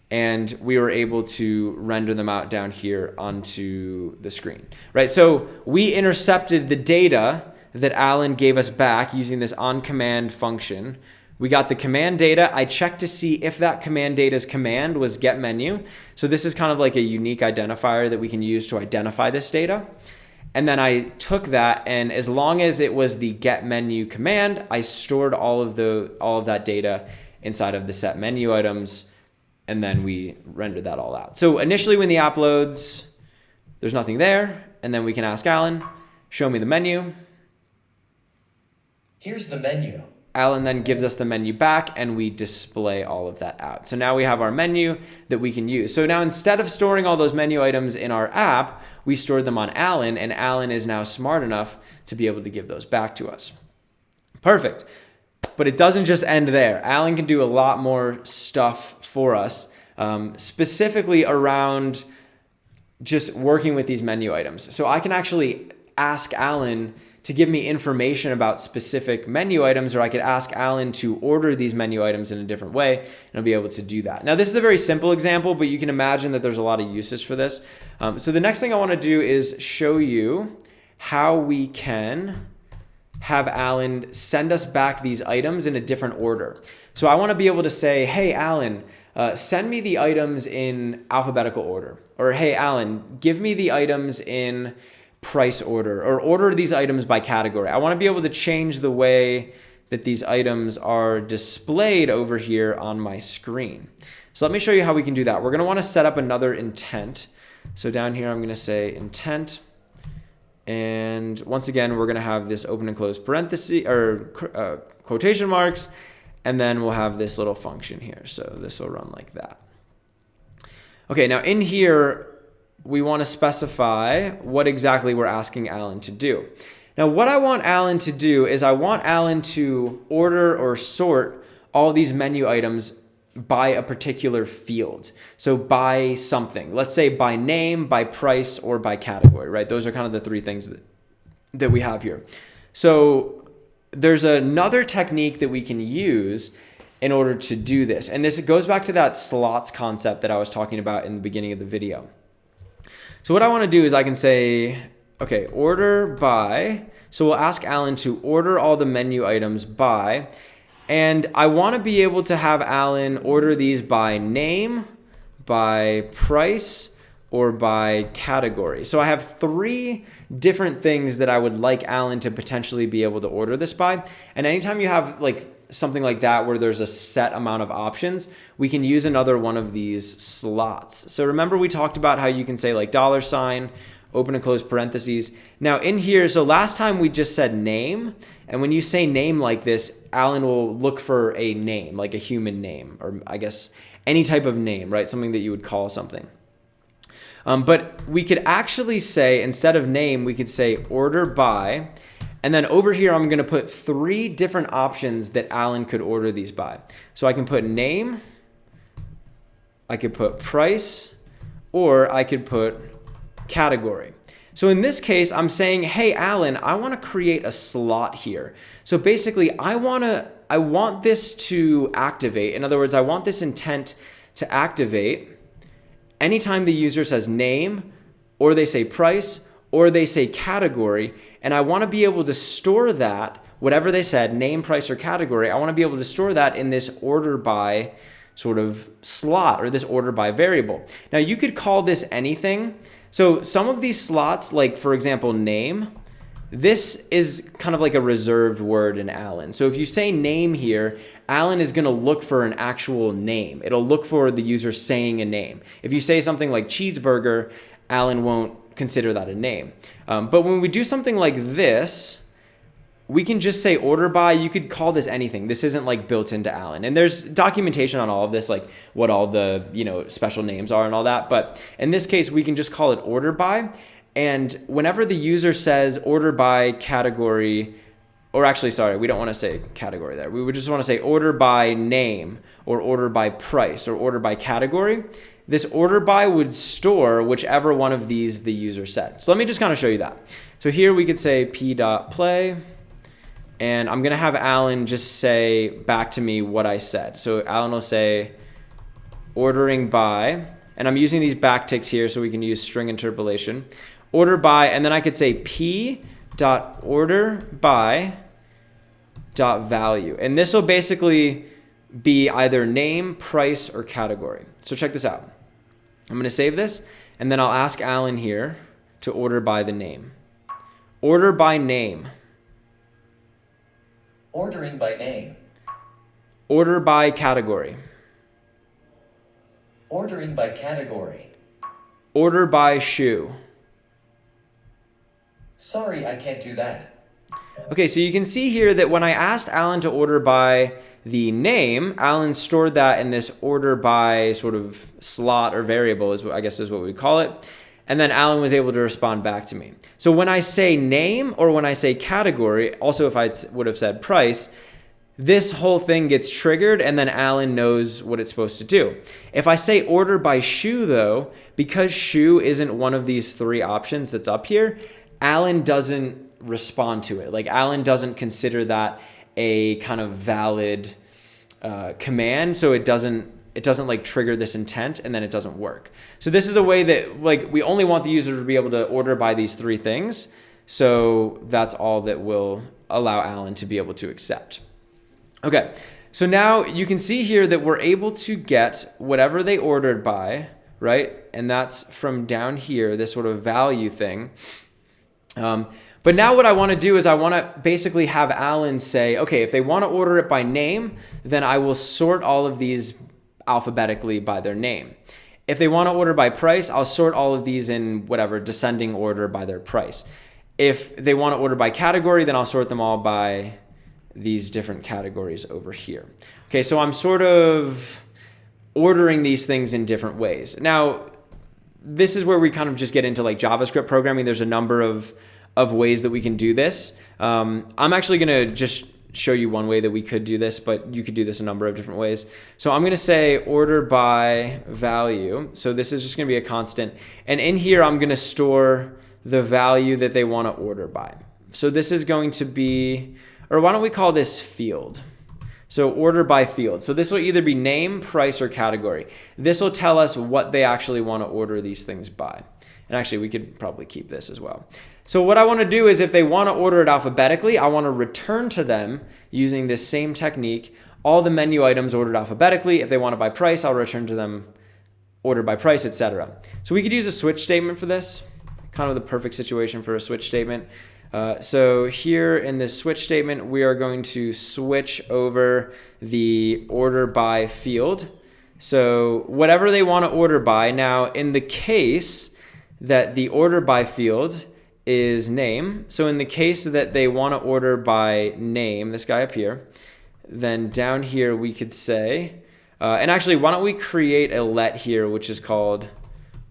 and we were able to render them out down here onto the screen, right? So we intercepted the data that Alan gave us back using this onCommand function. We got the command data. I checked to see if that command data's command was get menu. So this is kind of like a unique identifier that we can use to identify this data. And then I took that, and as long as it was the get menu command, I stored all of that data inside of the set menu items, and then we rendered that all out. So initially when the app loads, there's nothing there, and then we can ask Alan, show me the menu. Here's the menu. Alan then gives us the menu back, and we display all of that out. So now we have our menu that we can use. So now instead of storing all those menu items in our app, we stored them on Alan, and Alan is now smart enough to be able to give those back to us. Perfect. But it doesn't just end there. Alan can do a lot more stuff for us, specifically around just working with these menu items. So I can actually ask Alan to give me information about specific menu items, or I could ask Alan to order these menu items in a different way, and I'll be able to do that. Now, this is a very simple example, but you can imagine that there's a lot of uses for this. So the next thing I want to do is show you how we can have Alan send us back these items in a different order. So I want to be able to say, hey, Alan, send me the items in alphabetical order. Or hey, Alan, give me the items in price order, or order these items by category. I want to be able to change the way that these items are displayed over here on my screen. So let me show you how we can do that. We're going to want to set up another intent. So down here, I'm going to say intent. And once again, we're going to have this open and close parenthesis or quotation marks. And then we'll have this little function here. So this will run like that. Okay, now in here, we want to specify what exactly we're asking Alan to do. Now, what I want Alan to do is I want Alan to order or sort all these menu items by a particular field. So by something, let's say by name, by price, or by category, right? Those are kind of the three things that we have here. So there's another technique that we can use in order to do this. And this goes back to that slots concept that I was talking about in the beginning of the video. So what I want to do is I can say, okay, order by. So we'll ask Alan to order all the menu items by. And I want to be able to have Alan order these by name, by price, or by category. So I have three different things that I would like Alan to potentially be able to order this by. And anytime you have like something like that where there's a set amount of options, we can use another one of these slots. So remember we talked about how you can say like $, open and close parentheses. Now in here, so last time we just said name, and when you say name like this, Alan will look for a name, like a human name, or I guess any type of name, right? Something that you would call something. But we could actually say, instead of name, we could say order by, and then over here, I'm gonna put three different options that Alan could order these by. So I can put name, I could put price, or I could put category. So in this case, I'm saying, hey, Alan, I want to create a slot here. So basically, I want this to activate. In other words, I want this intent to activate anytime the user says name, or they say price, or they say category, and I want to be able to store that, whatever they said, name, price, or category, I want to be able to store that in this order by sort of slot, or this order by variable. Now you could call this anything. So some of these slots, like for example, name, this is kind of like a reserved word in Alan. So if you say name here, Alan is going to look for an actual name. It'll look for the user saying a name. If you say something like cheeseburger, Alan won't consider that a name. But when we do something like this, we can just say order by. You could call this anything. This isn't like built into Alan. And there's documentation on all of this, like what all the, special names are and all that. But in this case, we can just call it order by. And whenever the user says order by category, or actually, sorry, we don't want to say category there. We would just want to say order by name, or order by price, or order by category. This order by would store whichever one of these the user said. So let me just kind of show you that. So here we could say p.play. And I'm going to have Alan just say back to me what I said. So Alan will say ordering by, and I'm using these backticks here so we can use string interpolation. Order by, and then I could say p.order by dot value. And this will basically be either name, price, or category. So check this out. I'm going to save this, and then I'll ask Alan here to order by the name. Order by name. Ordering by name. Order by category. Ordering by category. Order by shoe. Sorry, I can't do that. Okay, so you can see here that when I asked Alan to order by the name, Alan stored that in this order by sort of slot or variable, I guess is what we call it. And then Alan was able to respond back to me. So when I say name or when I say category, also if I would have said price, this whole thing gets triggered and then Alan knows what it's supposed to do. If I say order by shoe though, because shoe isn't one of these three options that's up here, Alan doesn't respond to it. Like Alan doesn't consider that a kind of valid command, so it doesn't like trigger this intent and then it doesn't work. So this is a way that like we only want the user to be able to order by these three things. So that's all that we'll allow Alan to be able to accept. Okay, so now you can see here that we're able to get whatever they ordered by, right? And that's from down here, this sort of value thing. But now what I want to do is I want to basically have Alan say, okay, if they want to order it by name, then I will sort all of these alphabetically by their name. If they want to order by price, I'll sort all of these in whatever descending order by their price. If they want to order by category, then I'll sort them all by these different categories over here. Okay, so I'm sort of ordering these things in different ways. Now, this is where we kind of just get into like JavaScript programming. There's a number of ways that we can do this. I'm actually going to just show you one way that we could do this, but you could do this a number of different ways. So I'm going to say order by value. So this is just going to be a constant. And in here, I'm going to store the value that they want to order by. So this is going to be, or why don't we call this field? So order by field. So this will either be name, price, or category. This will tell us what they actually want to order these things by. And actually, we could probably keep this as well. So what I want to do is if they want to order it alphabetically, I want to return to them using this same technique, all the menu items ordered alphabetically. If they want it by price, I'll return to them order by price, etc. So we could use a switch statement for this, kind of the perfect situation for a switch statement. So here in this switch statement, we are going to switch over the order by field. So whatever they want to order by. Now, in the case that the order by field is name, so in the case that they want to order by name, this guy up here, then down here we could say, and actually, why don't we create a let here, which is called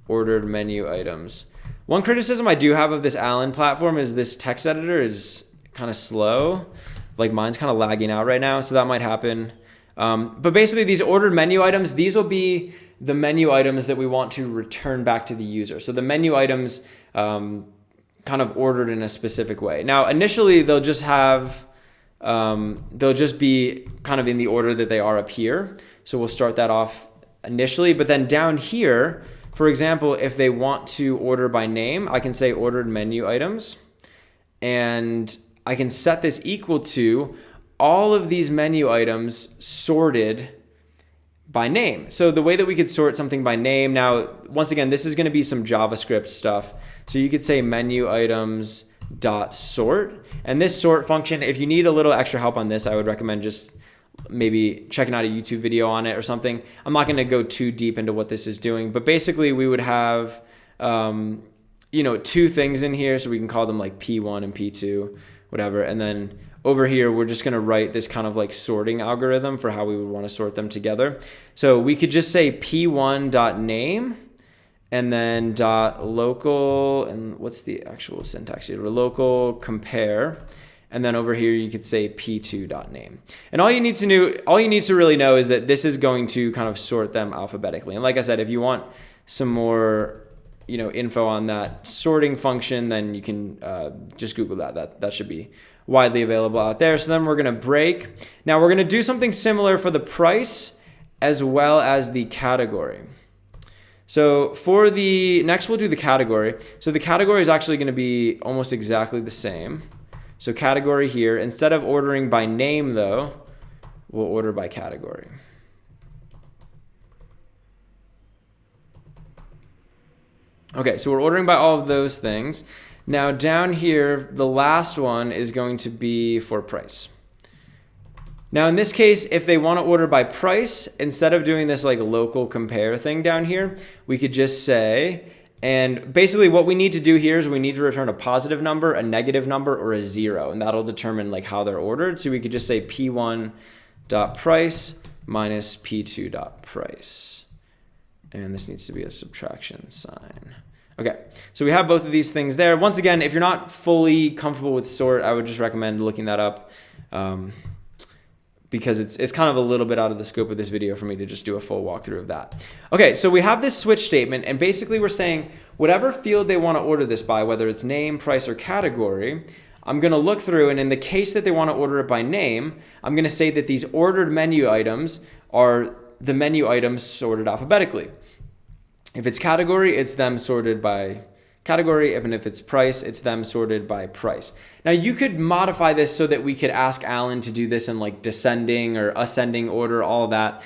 ordered menu items. One criticism I do have of this Alan platform is this text editor is kind of slow. Like mine's kind of lagging out right now, so that might happen. But basically these ordered menu items, these will be the menu items that we want to return back to the user. So the menu items kind of ordered in a specific way. Now initially they'll just have, they'll just be kind of in the order that they are up here. So we'll start that off initially, but then down here, for example, if they want to order by name, I can say ordered menu items, and I can set this equal to all of these menu items sorted by name. So the way that we could sort something by name, now, once again, this is going to be some JavaScript stuff. So you could say menu items dot sort, and this sort function, if you need a little extra help on this, I would recommend just maybe checking out a YouTube video on it or something. I'm not going to go too deep into what this is doing, but basically we would have, two things in here. So we can call them like P1 and P2, whatever. And then over here, we're just going to write this kind of like sorting algorithm for how we would want to sort them together. So we could just say P1.name and then dot local, and what's the actual syntax here? Local compare. And then over here, you could say p2.name. And all you need to really know is that this is going to kind of sort them alphabetically. And like I said, if you want some more, info on that sorting function, then you can just Google that. That should be widely available out there. So then we're going to break. Now we're going to do something similar for the price as well as the category. So for the next, we'll do the category. So the category is actually going to be almost exactly the same. So category here, instead of ordering by name though, we'll order by category. Okay, so we're ordering by all of those things. Now down here, the last one is going to be for price. Now in this case, if they want to order by price, instead of doing this like local compare thing down here, we could just say, and basically what we need to do here is we need to return a positive number, a negative number, or a 0, and that'll determine like how they're ordered. So we could just say p1.price minus p2.price. And this needs to be a subtraction sign. Okay, so we have both of these things there. Once again, if you're not fully comfortable with sort, I would just recommend looking that up. Because it's kind of a little bit out of the scope of this video for me to just do a full walkthrough of that. Okay, so we have this switch statement, and basically we're saying whatever field they want to order this by, whether it's name, price, or category, I'm going to look through, and in the case that they want to order it by name, I'm going to say that these ordered menu items are the menu items sorted alphabetically. If it's category, it's them sorted by category, and if it's price, it's them sorted by price. Now you could modify this so that we could ask Alan to do this in like descending or ascending order, all that.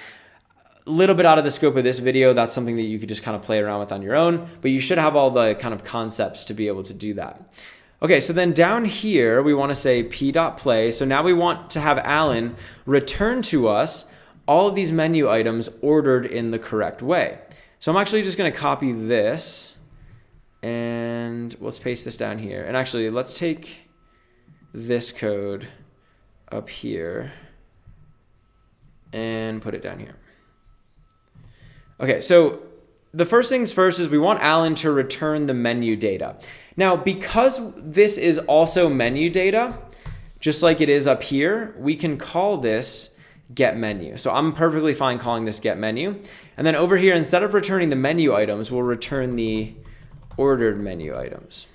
A little bit out of the scope of this video. That's something that you could just kind of play around with on your own, but you should have all the kind of concepts to be able to do that. Okay, so then down here, we want to say p.play. So now we want to have Alan return to us all of these menu items ordered in the correct way. So I'm actually just going to copy this and let's paste this down here. And actually, let's take this code up here and put it down here. Okay, so the first things first is we want Alan to return the menu data. Now, because this is also menu data, just like it is up here, we can call this get menu. So I'm perfectly fine calling this get menu. And then over here, instead of returning the menu items, we'll return the ordered menu items.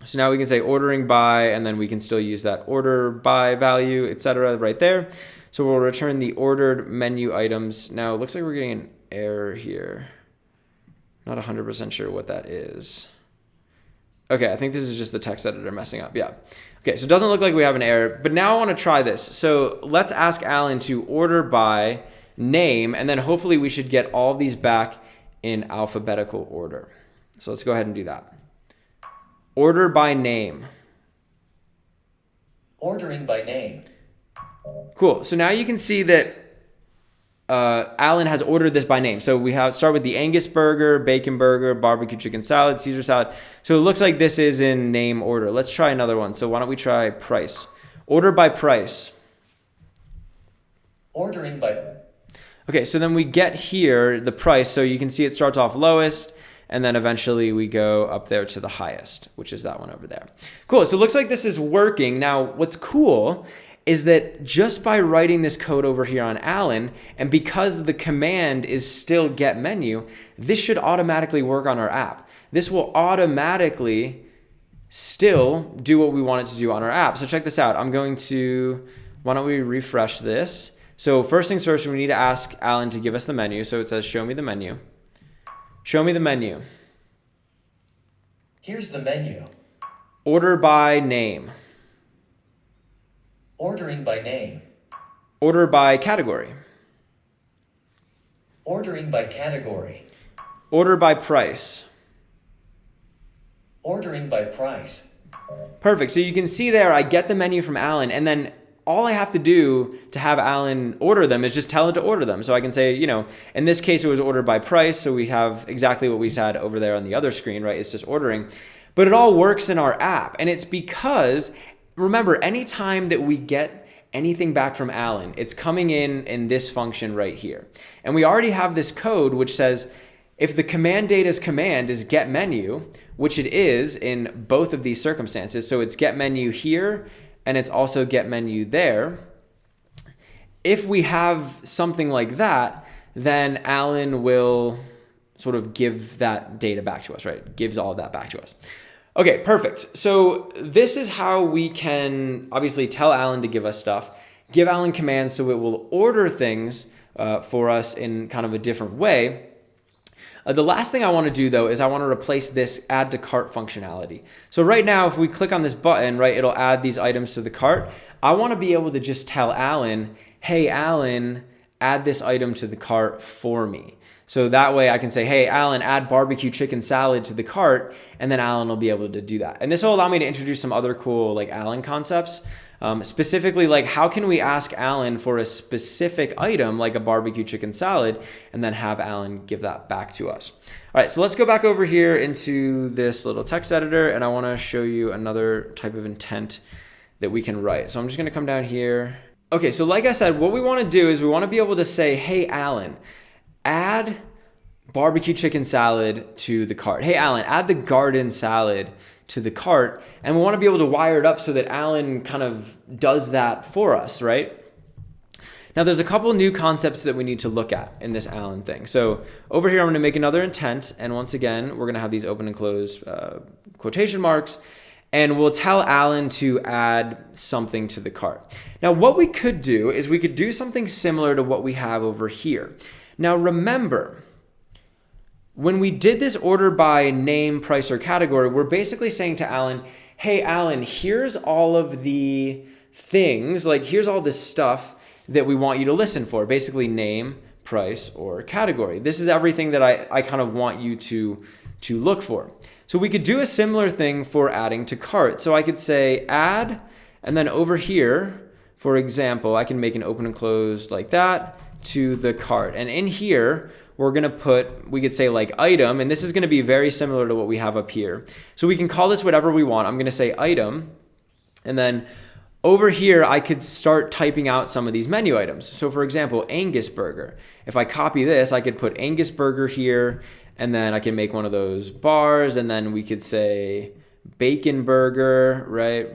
So now we can say ordering by, and then we can still use that order by value, etc. right there. So we'll return the ordered menu items. Now it looks like we're getting an error here. Not 100% sure what that is. Okay, I think this is just the text editor messing up. Yeah. Okay, so it doesn't look like we have an error, but now I want to try this. So let's ask Alan to order by name, and then hopefully we should get all of these back in alphabetical order. So let's go ahead and do that. Order by name. Ordering by name. Cool. So now you can see that Alan has ordered this by name. So we start with the Angus burger, bacon burger, barbecue chicken salad, Caesar salad. So it looks like this is in name order. Let's try another one. So why don't we try price? Order by price. Ordering by. Okay, so then we get here the price. So you can see it starts off lowest, and then eventually we go up there to the highest, which is that one over there. Cool. So it looks like this is working. Now, what's cool is that just by writing this code over here on Alan, and because the command is still get menu, this should automatically work on our app. This will automatically still do what we want it to do on our app. So check this out. Why don't we refresh this? So first things first, we need to ask Alan to give us the menu. So it says, show me the menu. Show me the menu. Here's the menu. Order by name. Ordering by name. Order by category. Ordering by category. Order by price. Ordering by price. Perfect. So you can see there, I get the menu from Alan, and then all I have to do to have Alan order them is just tell it to order them. So I can say, in this case, it was ordered by price. So we have exactly what we said over there on the other screen, right? It's just ordering. But it all works in our app. And it's because, remember, anytime that we get anything back from Alan, it's coming in this function right here. And we already have this code which says, if the command data's command is get menu, which it is in both of these circumstances, so it's get menu here, and it's also get menu there. If we have something like that, then Alan will sort of give that data back to us, right? Gives all of that back to us. Okay, perfect. So this is how we can obviously tell Alan to give us stuff, give Alan commands so it will order things for us in kind of a different way. The last thing I want to do though is I want to replace this add to cart functionality. So right now, if we click on this button, right, it'll add these items to the cart. I want to be able to just tell Alan, hey, Alan, add this item to the cart for me. So that way I can say, hey, Alan, add barbecue chicken salad to the cart, and then Alan will be able to do that. And this will allow me to introduce some other cool like Alan concepts. Specifically, like how can we ask Alan for a specific item like a barbecue chicken salad and then have Alan give that back to us. All right, so let's go back over here into this little text editor, and I want to show you another type of intent that we can write. So I'm just going to come down here. Okay, so like I said, what we want to do is we want to be able to say, hey, Alan, add barbecue chicken salad to the cart. Hey, Alan, add the garden salad to the cart. And we want to be able to wire it up so that Alan kind of does that for us, right? Now, there's a couple new concepts that we need to look at in this Alan thing. So over here, I'm going to make another intent. And once again, we're going to have these open and close quotation marks. And we'll tell Alan to add something to the cart. Now, what we could do is we could do something similar to what we have over here. Now, remember, when we did this order by name, price, or category, we're basically saying to Alan, hey, Alan, here's all of the things, like here's all this stuff that we want you to listen for. Basically name, price, or category. This is everything that I kind of want you to look for. So we could do a similar thing for adding to cart. So I could say add, and then over here, for example, I can make an open and close like that to the cart. And in here, we're gonna put, we could say like item, and this is gonna be very similar to what we have up here. So we can call this whatever we want. I'm gonna say item, and then over here, I could start typing out some of these menu items. So for example, Angus burger. If I copy this, I could put Angus burger here, and then I can make one of those bars, and then we could say bacon burger, right?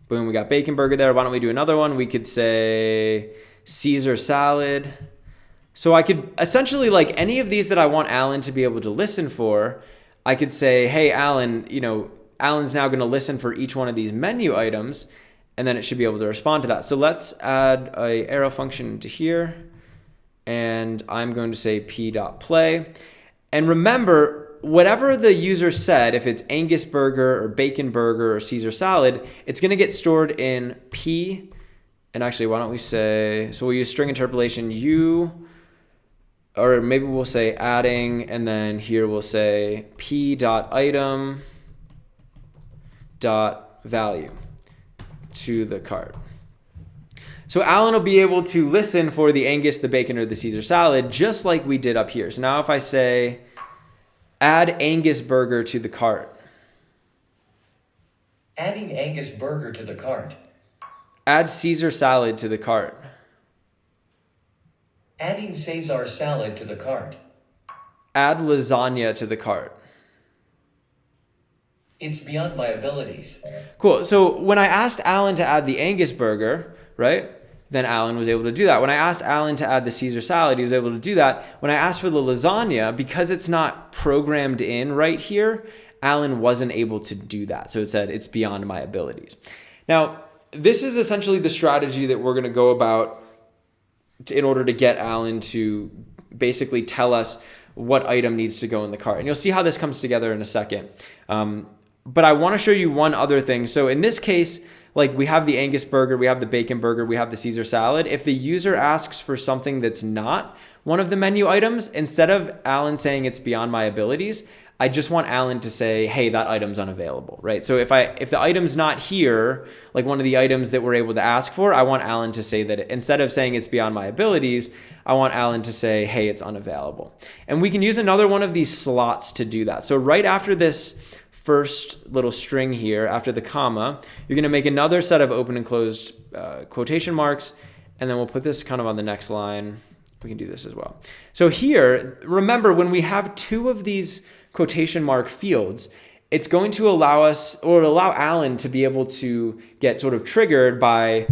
Boom, we got bacon burger there. Why don't we do another one? We could say Caesar salad. So I could essentially, like any of these that I want Alan to be able to listen for, I could say, hey, Alan, Alan's now going to listen for each one of these menu items, and then it should be able to respond to that. So let's add a arrow function to here, and I'm going to say p.play. And remember, whatever the user said, if it's Angus burger or bacon burger or Caesar salad, it's going to get stored in p. And actually, why don't we say, so we'll use string interpolation u, or maybe we'll say adding, and then here we'll say p.item value to the cart. So Alan will be able to listen for the Angus, the bacon, or the Caesar salad, just like we did up here. So now if I say add Angus burger to the cart. Adding Angus burger to the cart. Add Caesar salad to the cart. Adding Caesar salad to the cart. Add lasagna to the cart. It's beyond my abilities. Cool. So when I asked Alan to add the Angus burger, right, then Alan was able to do that. When I asked Alan to add the Caesar salad, he was able to do that. When I asked for the lasagna, because it's not programmed in right here, Alan wasn't able to do that. So it said it's beyond my abilities. Now, this is essentially the strategy that we're going to go about in order to get Alan to basically tell us what item needs to go in the cart. And you'll see how this comes together in a second. But I want to show you one other thing. So in this case, like we have the Angus burger, we have the bacon burger, we have the Caesar salad. If the user asks for something that's not one of the menu items, instead of Alan saying it's beyond my abilities, I just want Alan to say, hey, that item's unavailable, right? So if the item's not here, like one of the items that we're able to ask for, I want Alan to say that instead of saying it's beyond my abilities, I want Alan to say, hey, it's unavailable. And we can use another one of these slots to do that. So right after this first little string here, after the comma, you're going to make another set of open and closed quotation marks, and then we'll put this kind of on the next line. We can do this as well. So here, remember, when we have two of these quotation mark fields, it's going to allow us, or allow Alan to be able to get sort of triggered by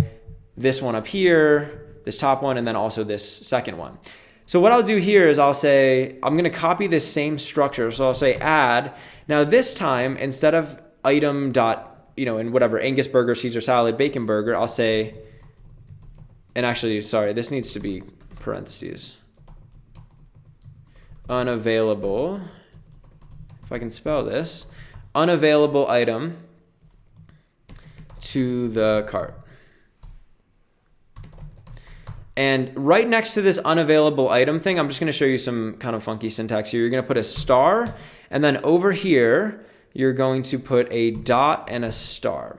this one up here, this top one, and then also this second one. So what I'll do here is I'll say, I'm going to copy this same structure. So I'll say add. Now this time, instead of item dot, and whatever, Angus burger, Caesar salad, bacon burger, I'll say, and actually, sorry, this needs to be parentheses. Unavailable. If I can spell this, unavailable item to the cart. And right next to this unavailable item thing, I'm just going to show you some kind of funky syntax here. You're going to put a star, and then over here, you're going to put a dot and a star.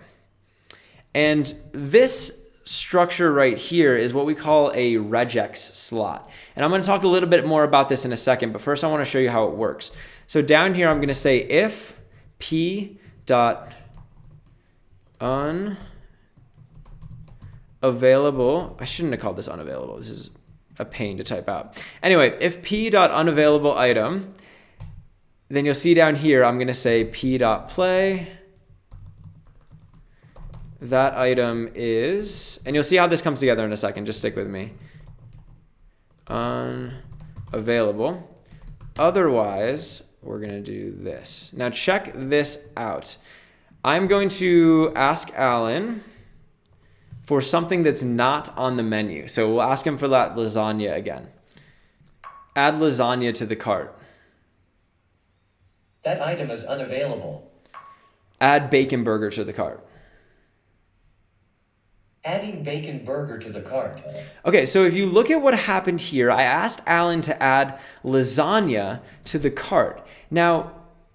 And this structure right here is what we call a regex slot. And I'm going to talk a little bit more about this in a second, but first I want to show you how it works. So down here, I'm going to say if p dot unavailable, I shouldn't have called this unavailable. This is a pain to type out. Anyway, if p dot unavailable item, then you'll see down here, I'm going to say p dot play. That item is, and you'll see how this comes together in a second. Just stick with me. Unavailable. Otherwise, we're going to do this. Now check this out. I'm going to ask Alan for something that's not on the menu. So we'll ask him for that lasagna again. Add lasagna to the cart. That item is unavailable. Add bacon burger to the cart. Adding bacon burger to the cart. Okay, so if you look at what happened here, I asked Alan to add lasagna to the cart. Now,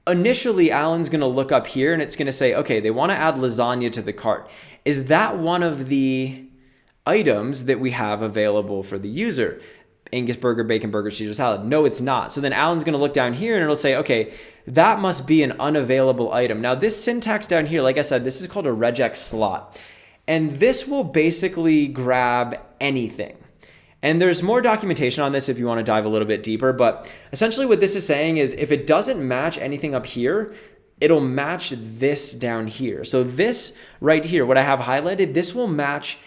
initially, Alan's going to look up here and it's going to say, okay, they want to add lasagna to the cart. Is that one of the items that we have available for the user? Angus burger, bacon burger, Caesar salad. No, it's not. So then Alan's going to look down here and it'll say, okay, that must be an unavailable item. Now, this syntax down here, like I said, this is called a regex slot. And this will basically grab anything. And there's more documentation on this if you want to dive a little bit deeper. But essentially what this is saying is if it doesn't match anything up here, it'll match this down here. So this right here, what I have highlighted, this will match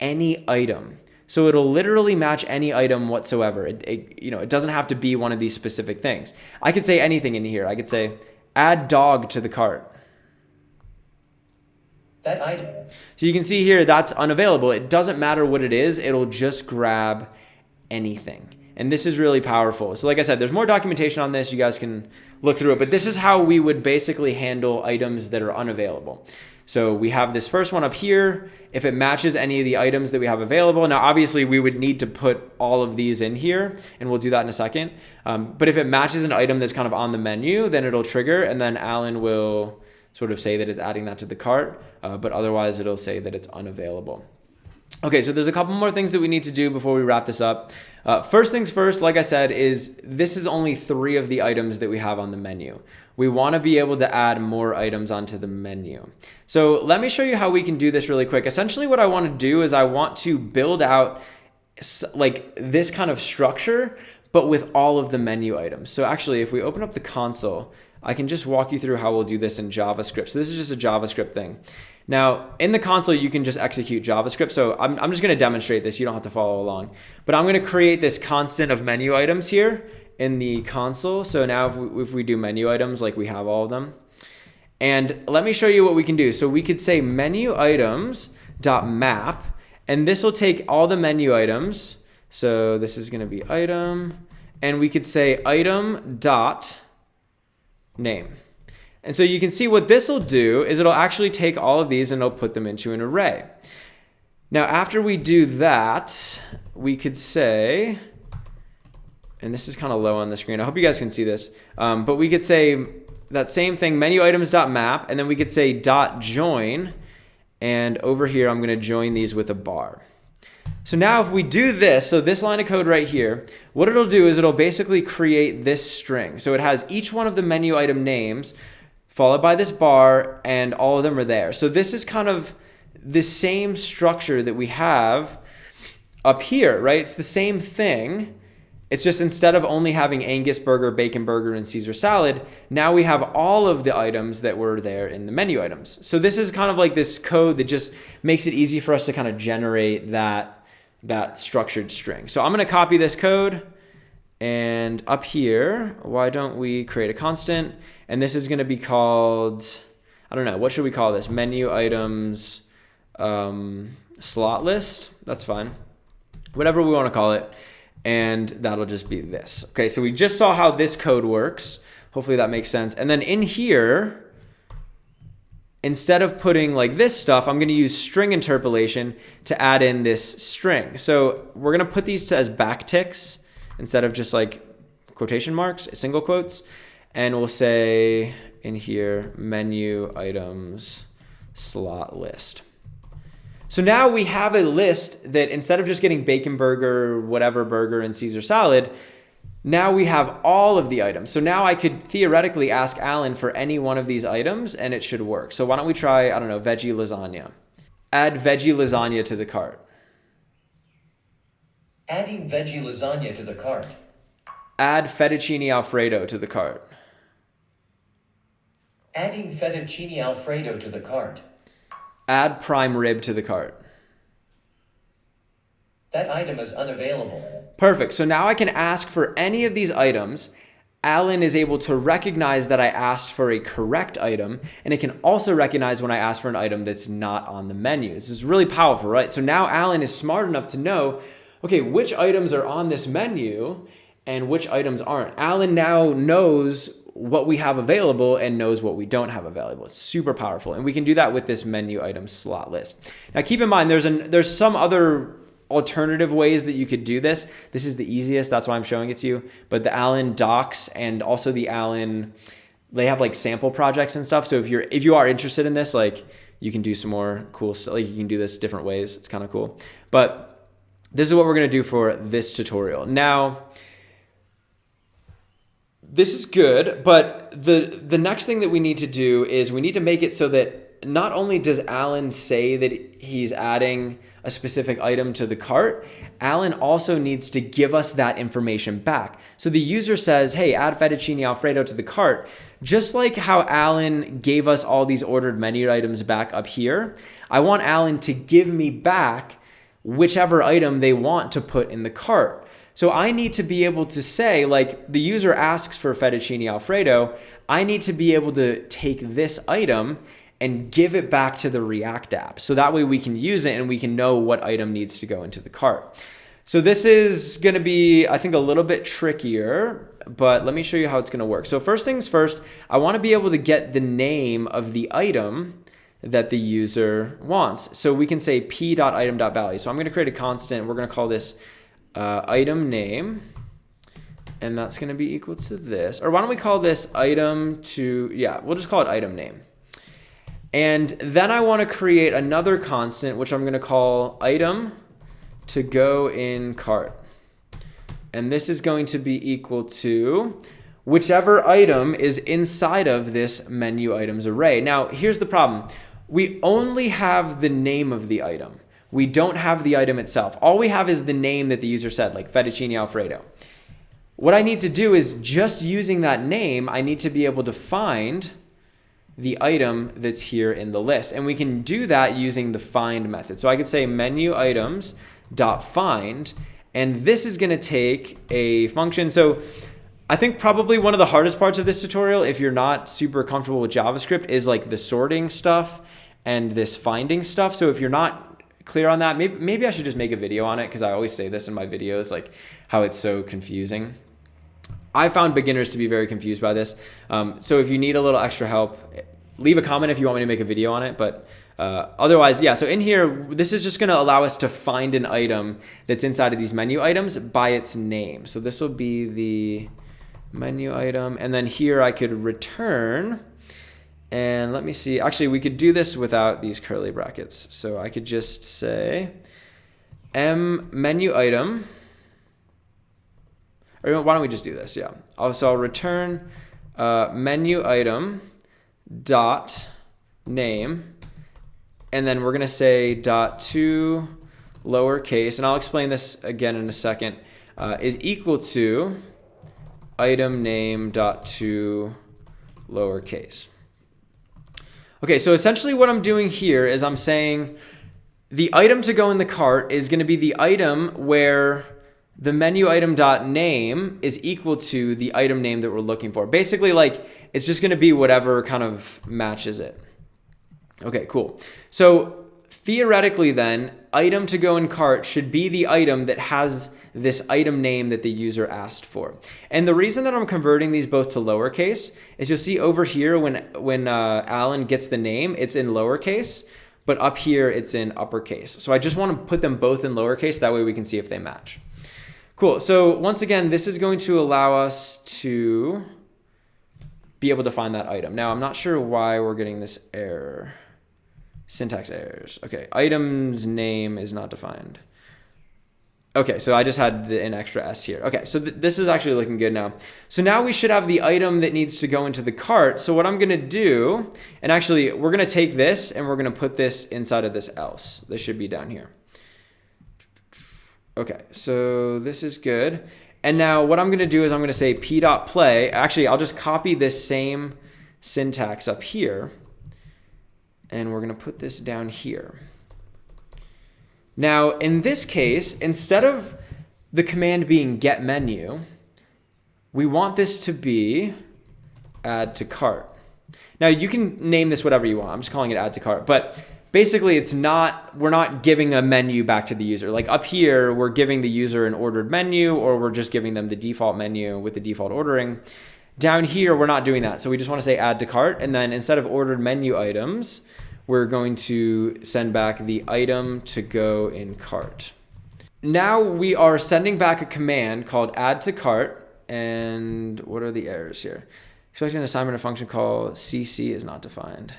any item. So it'll literally match any item whatsoever. It doesn't have to be one of these specific things. I could say anything in here. I could say add dog to the cart. That item. So you can see here that's unavailable. It doesn't matter what it is. It'll just grab anything. And this is really powerful. So like I said, there's more documentation on this. You guys can look through it. But this is how we would basically handle items that are unavailable. So we have this first one up here. If it matches any of the items that we have available. Now, obviously, we would need to put all of these in here. And we'll do that in a second. But if it matches an item that's kind of on the menu, then it'll trigger. And then Alan will sort of say that it's adding that to the cart, but otherwise it'll say that it's unavailable. Okay, so there's a couple more things that we need to do before we wrap this up. First things first, like I said, is this is only 3 of the items that we have on the menu. We want to be able to add more items onto the menu. So let me show you how we can do this really quick. Essentially what I want to do is I want to build out like this kind of structure, but with all of the menu items. So actually, if we open up the console, I can just walk you through how we'll do this in JavaScript. So this is just a JavaScript thing. Now, in the console, you can just execute JavaScript. So I'm just going to demonstrate this. You don't have to follow along. But I'm going to create this constant of menu items here in the console. So now if we do menu items, like we have all of them. And let me show you what we can do. So we could say menu items.map, and this will take all the menu items. So this is going to be item, and we could say item.name. And so you can see what this will do is it'll actually take all of these and it'll put them into an array. Now, after we do that, we could say, and this is kind of low on the screen. I hope you guys can see this. But we could say that same thing, menu items.map, and then we could say .join. And over here, I'm going to join these with a bar. So now if we do this, so this line of code right here, what it'll do is it'll basically create this string. So it has each one of the menu item names followed by this bar, and all of them are there. So this is kind of the same structure that we have up here, right? It's the same thing. It's just instead of only having Angus burger, bacon burger, and Caesar salad, now we have all of the items that were there in the menu items. So this is kind of like this code that just makes it easy for us to kind of generate that structured string. So I'm going to copy this code, and up here, why don't we create a constant? And this is going to be called, I don't know, what should we call this? Menu items slot list. That's fine. Whatever we want to call it. And that'll just be this. Okay, so we just saw how this code works. Hopefully that makes sense. And then in here, instead of putting like this stuff, I'm going to use string interpolation to add in this string. So we're going to put these as backticks instead of just like quotation marks, single quotes. And we'll say in here, menu items slot list. So now we have a list that instead of just getting bacon burger, whatever burger, and Caesar salad, now we have all of the items. So now I could theoretically ask Alan for any one of these items and it should work. So why don't we try, I don't know, veggie lasagna. Add veggie lasagna to the cart. Adding veggie lasagna to the cart. Add fettuccine alfredo to the cart. Adding fettuccine alfredo to the cart. Add prime rib to the cart. That item is unavailable. Perfect. So now I can ask for any of these items. Alan is able to recognize that I asked for a correct item, and it can also recognize when I ask for an item that's not on the menu. This is really powerful, right? So now Alan is smart enough to know, okay, which items are on this menu and which items aren't. Alan now knows what we have available and knows what we don't have available. It's super powerful. And we can do that with this menu item slot list. Now keep in mind, there's some other alternative ways that you could do this. This is the easiest. That's why I'm showing it to you. But the Allen docs and also the Allen, they have like sample projects and stuff. So if you are interested in this, like you can do some more cool stuff. Like you can do this different ways. It's kind of cool. But this is what we're going to do for this tutorial. Now, this is good, but the next thing that we need to do is we need to make it so that not only does Allen say that he's adding a specific item to the cart, Allen also needs to give us that information back. So the user says, hey, add fettuccine alfredo to the cart. Just like how Allen gave us all these ordered menu items back up here, I want Allen to give me back whichever item they want to put in the cart. So I need to be able to say, like, the user asks for fettuccine alfredo, I need to be able to take this item and give it back to the React app. So that way we can use it and we can know what item needs to go into the cart. So this is going to be, I think, a little bit trickier, but let me show you how it's going to work. So first things first, I want to be able to get the name of the item that the user wants. So we can say p.item.value. So I'm going to create a constant. We're going to call this item name, and that's going to be equal to this. Or why don't we call this item to, yeah, we'll just call it item name. And then I want to create another constant, which I'm going to call item to go in cart. And this is going to be equal to whichever item is inside of this menu items array. Now, here's the problem. We only have the name of the item. We don't have the item itself. All we have is the name that the user said, like fettuccine alfredo. What I need to do is just using that name, I need to be able to find the item that's here in the list. And we can do that using the find method. So I could say menu items dot find, and this is going to take a function. So I think probably one of the hardest parts of this tutorial, if you're not super comfortable with JavaScript, is like the sorting stuff and this finding stuff. So if you're not clear on that, maybe I should just make a video on it, because I always say this in my videos, like how it's so confusing. I found beginners to be very confused by this. So if you need a little extra help, leave a comment if you want me to make a video on it. But otherwise, yeah, so in here, this is just going to allow us to find an item that's inside of these menu items by its name. So this will be the menu item. And then here I could return. And let me see, actually we could do this without these curly brackets. So I could just say m menu item, or why don't we just do this? Yeah. So I'll return menu item dot name, and then we're gonna say dot to lowercase, and I'll explain this again in a second, is equal to item name dot to lowercase. Okay, so essentially what I'm doing here is I'm saying the item to go in the cart is going to be the item where the menu item dot name is equal to the item name that we're looking for. Basically, like, it's just going to be whatever kind of matches it. Okay, cool. So theoretically then, item to go in cart should be the item that has this item name that the user asked for. And the reason that I'm converting these both to lowercase is you'll see over here when Allen gets the name, it's in lowercase, but up here it's in uppercase. So I just want to put them both in lowercase, that way we can see if they match. Cool, so once again, this is going to allow us to be able to find that item. Now, I'm not sure why we're getting this error. Syntax errors. Okay, item's name is not defined. Okay, so I just had an extra S here. Okay, so this is actually looking good now. So now we should have the item that needs to go into the cart. So what I'm gonna do, and actually we're gonna take this and we're gonna put this inside of this else. This should be down here. Okay, so this is good. And now what I'm gonna do is I'm gonna say p.play. Actually, I'll just copy this same syntax up here, and we're gonna put this down here. Now, in this case, instead of the command being get menu, we want this to be add to cart. Now, you can name this whatever you want. I'm just calling it add to cart. But basically, we're not giving a menu back to the user. Like up here, we're giving the user an ordered menu, or we're just giving them the default menu with the default ordering. Down here, we're not doing that. So we just want to say add to cart. And then instead of ordered menu items, we're going to send back the item to go in cart. Now we are sending back a command called add to cart. And what are the errors here? Expecting an assignment of function call CC is not defined.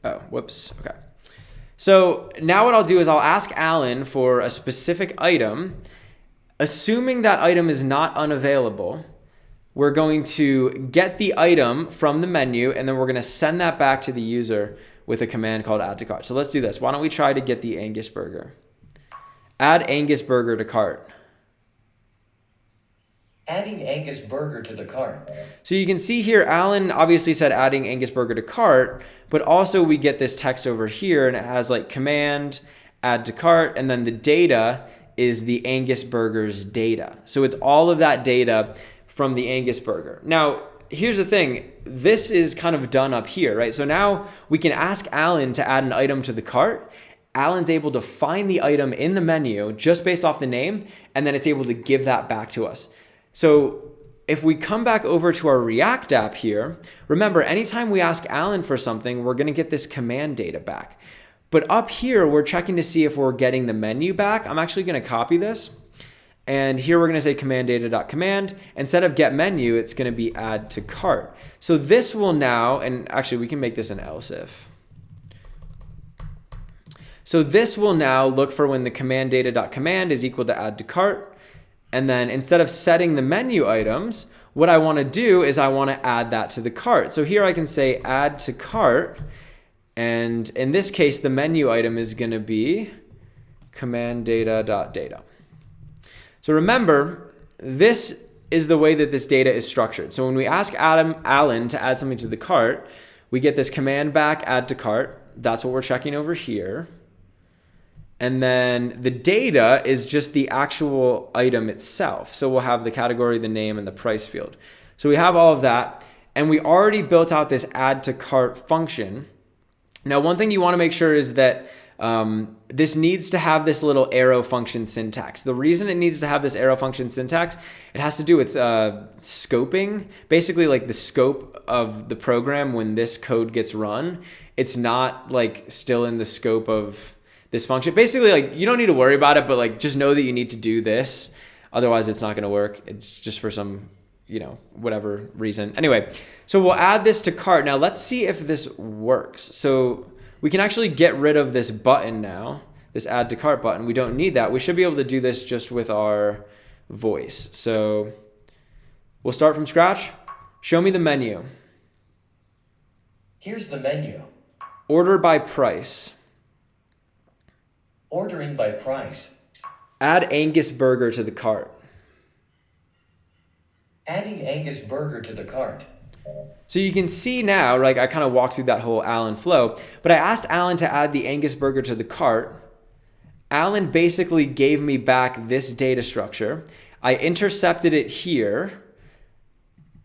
Oh, whoops. Okay. So now what I'll do is I'll ask Alan for a specific item. Assuming that item is not unavailable, we're going to get the item from the menu, and then we're going to send that back to the user with a command called add to cart. So let's do this. Why don't we try to get the Angus burger? Add Angus burger to cart. Adding Angus burger to the cart. So you can see here, Alan obviously said adding Angus burger to cart, but also we get this text over here, and it has like command, add to cart, and then the data is the Angus burger's data. So it's all of that data from the Angus burger. Now, here's the thing. This is kind of done up here, right? So now we can ask Alan to add an item to the cart. Alan's able to find the item in the menu just based off the name, and then it's able to give that back to us. So if we come back over to our React app here, remember, anytime we ask Alan for something, we're going to get this command data back. But up here, we're checking to see if we're getting the menu back. I'm actually going to copy this. And here we're going to say command data.command. Instead of get menu, it's going to be add to cart. So this will now, and actually we can make this an else if. So this will now look for when the command data.command is equal to add to cart. And then instead of setting the menu items, what I want to do is I want to add that to the cart. So here I can say add to cart. And in this case, the menu item is going to be command data.data. So remember, this is the way that this data is structured. So when we ask Alan to add something to the cart, we get this command back, add to cart. That's what we're checking over here. And then the data is just the actual item itself. So we'll have the category, the name, and the price field. So we have all of that. And we already built out this add to cart function. Now, one thing you want to make sure is that this needs to have this little arrow function syntax. The reason it needs to have this arrow function syntax, it has to do with scoping. Basically, like the scope of the program when this code gets run, it's not like still in the scope of this function. Basically, like you don't need to worry about it, but like just know that you need to do this. Otherwise, it's not going to work. It's just for some, whatever reason. Anyway, so we'll add this to cart. Now let's see if this works. So we can actually get rid of this button now, this add to cart button. We don't need that. We should be able to do this just with our voice. So we'll start from scratch. Show me the menu. Here's the menu. Order by price. Ordering by price. Add Angus burger to the cart. Adding Angus burger to the cart. So you can see now, like I kind of walked through that whole Alan flow, but I asked Alan to add the Angus burger to the cart. Alan basically gave me back this data structure. I intercepted it here.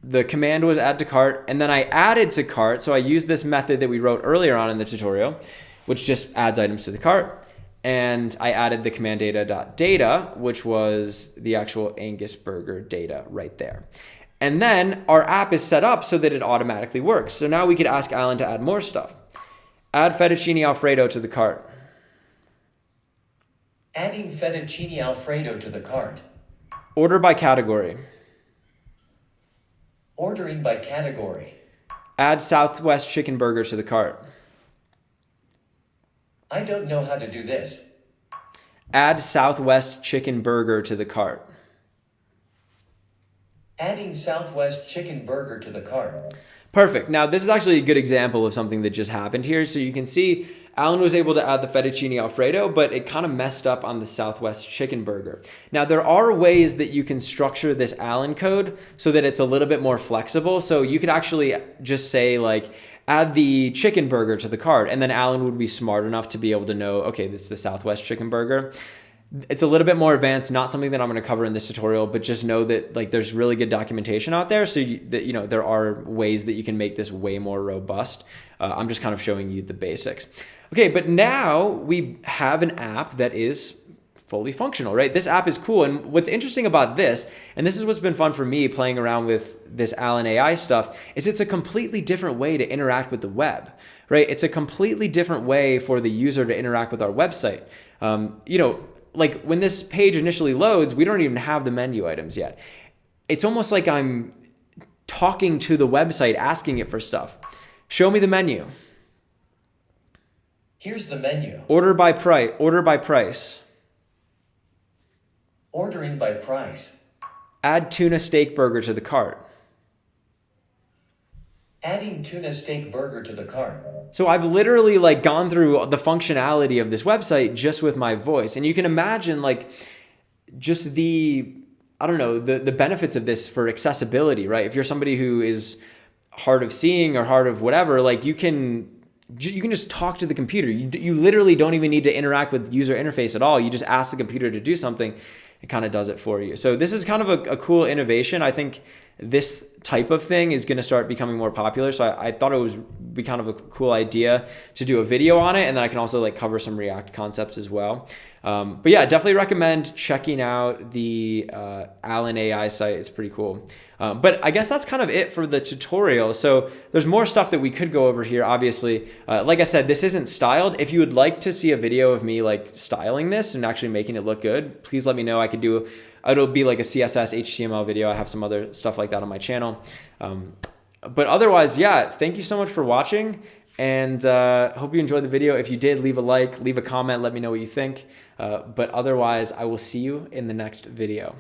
The command was add to cart, and then I added to cart. So I used this method that we wrote earlier on in the tutorial, which just adds items to the cart. And I added the command data.data, which was the actual Angus burger data right there. And then our app is set up so that it automatically works. So now we could ask Alan to add more stuff. Add fettuccine alfredo to the cart. Adding fettuccine alfredo to the cart. Order by category. Ordering by category. Add Southwest chicken burger to the cart. I don't know how to do this. Add Southwest chicken burger to the cart. Adding Southwest chicken burger to the cart. Perfect. Now, this is actually a good example of something that just happened here. So you can see Alan was able to add the fettuccine alfredo, but it kind of messed up on the Southwest chicken burger. Now, there are ways that you can structure this Alan code so that it's a little bit more flexible. So you could actually just say like, add the chicken burger to the cart, and then Alan would be smart enough to be able to know, okay, this is the Southwest chicken burger. It's a little bit more advanced, not something that I'm going to cover in this tutorial, but just know that like there's really good documentation out there. So there are ways that you can make this way more robust. I'm just kind of showing you the basics. Okay, but now we have an app that is fully functional, right? This app is cool. And what's interesting about this, and this is what's been fun for me playing around with this Alan AI stuff, is it's a completely different way to interact with the web, right? It's a completely different way for the user to interact with our website. Like when this page initially loads, we don't even have the menu items yet. It's almost like I'm talking to the website, asking it for stuff. Show me the menu. Here's the menu. Order by price. Order by price. Ordering by price. Add tuna steak burger to the cart. Adding tuna steak burger to the cart. So I've literally like gone through the functionality of this website just with my voice. And you can imagine like just the benefits of this for accessibility, right? If you're somebody who is hard of seeing or hard of whatever, like you can just talk to the computer. You literally don't even need to interact with user interface at all. You just ask the computer to do something. It kind of does it for you. So this is kind of a cool innovation. I think this type of thing is going to start becoming more popular. So I thought it would be kind of a cool idea to do a video on it. And then I can also like cover some React concepts as well. But yeah, definitely recommend checking out the Alan AI site. It's pretty cool. But I guess that's kind of it for the tutorial. So there's more stuff that we could go over here, obviously. Like I said, this isn't styled. If you would like to see a video of me like styling this and actually making it look good, please let me know. I could do, it'll be like a CSS, HTML video. I have some other stuff like that on my channel. But otherwise, yeah, thank you so much for watching. And hope you enjoyed the video. If you did, leave a like, leave a comment, let me know what you think. But otherwise, I will see you in the next video.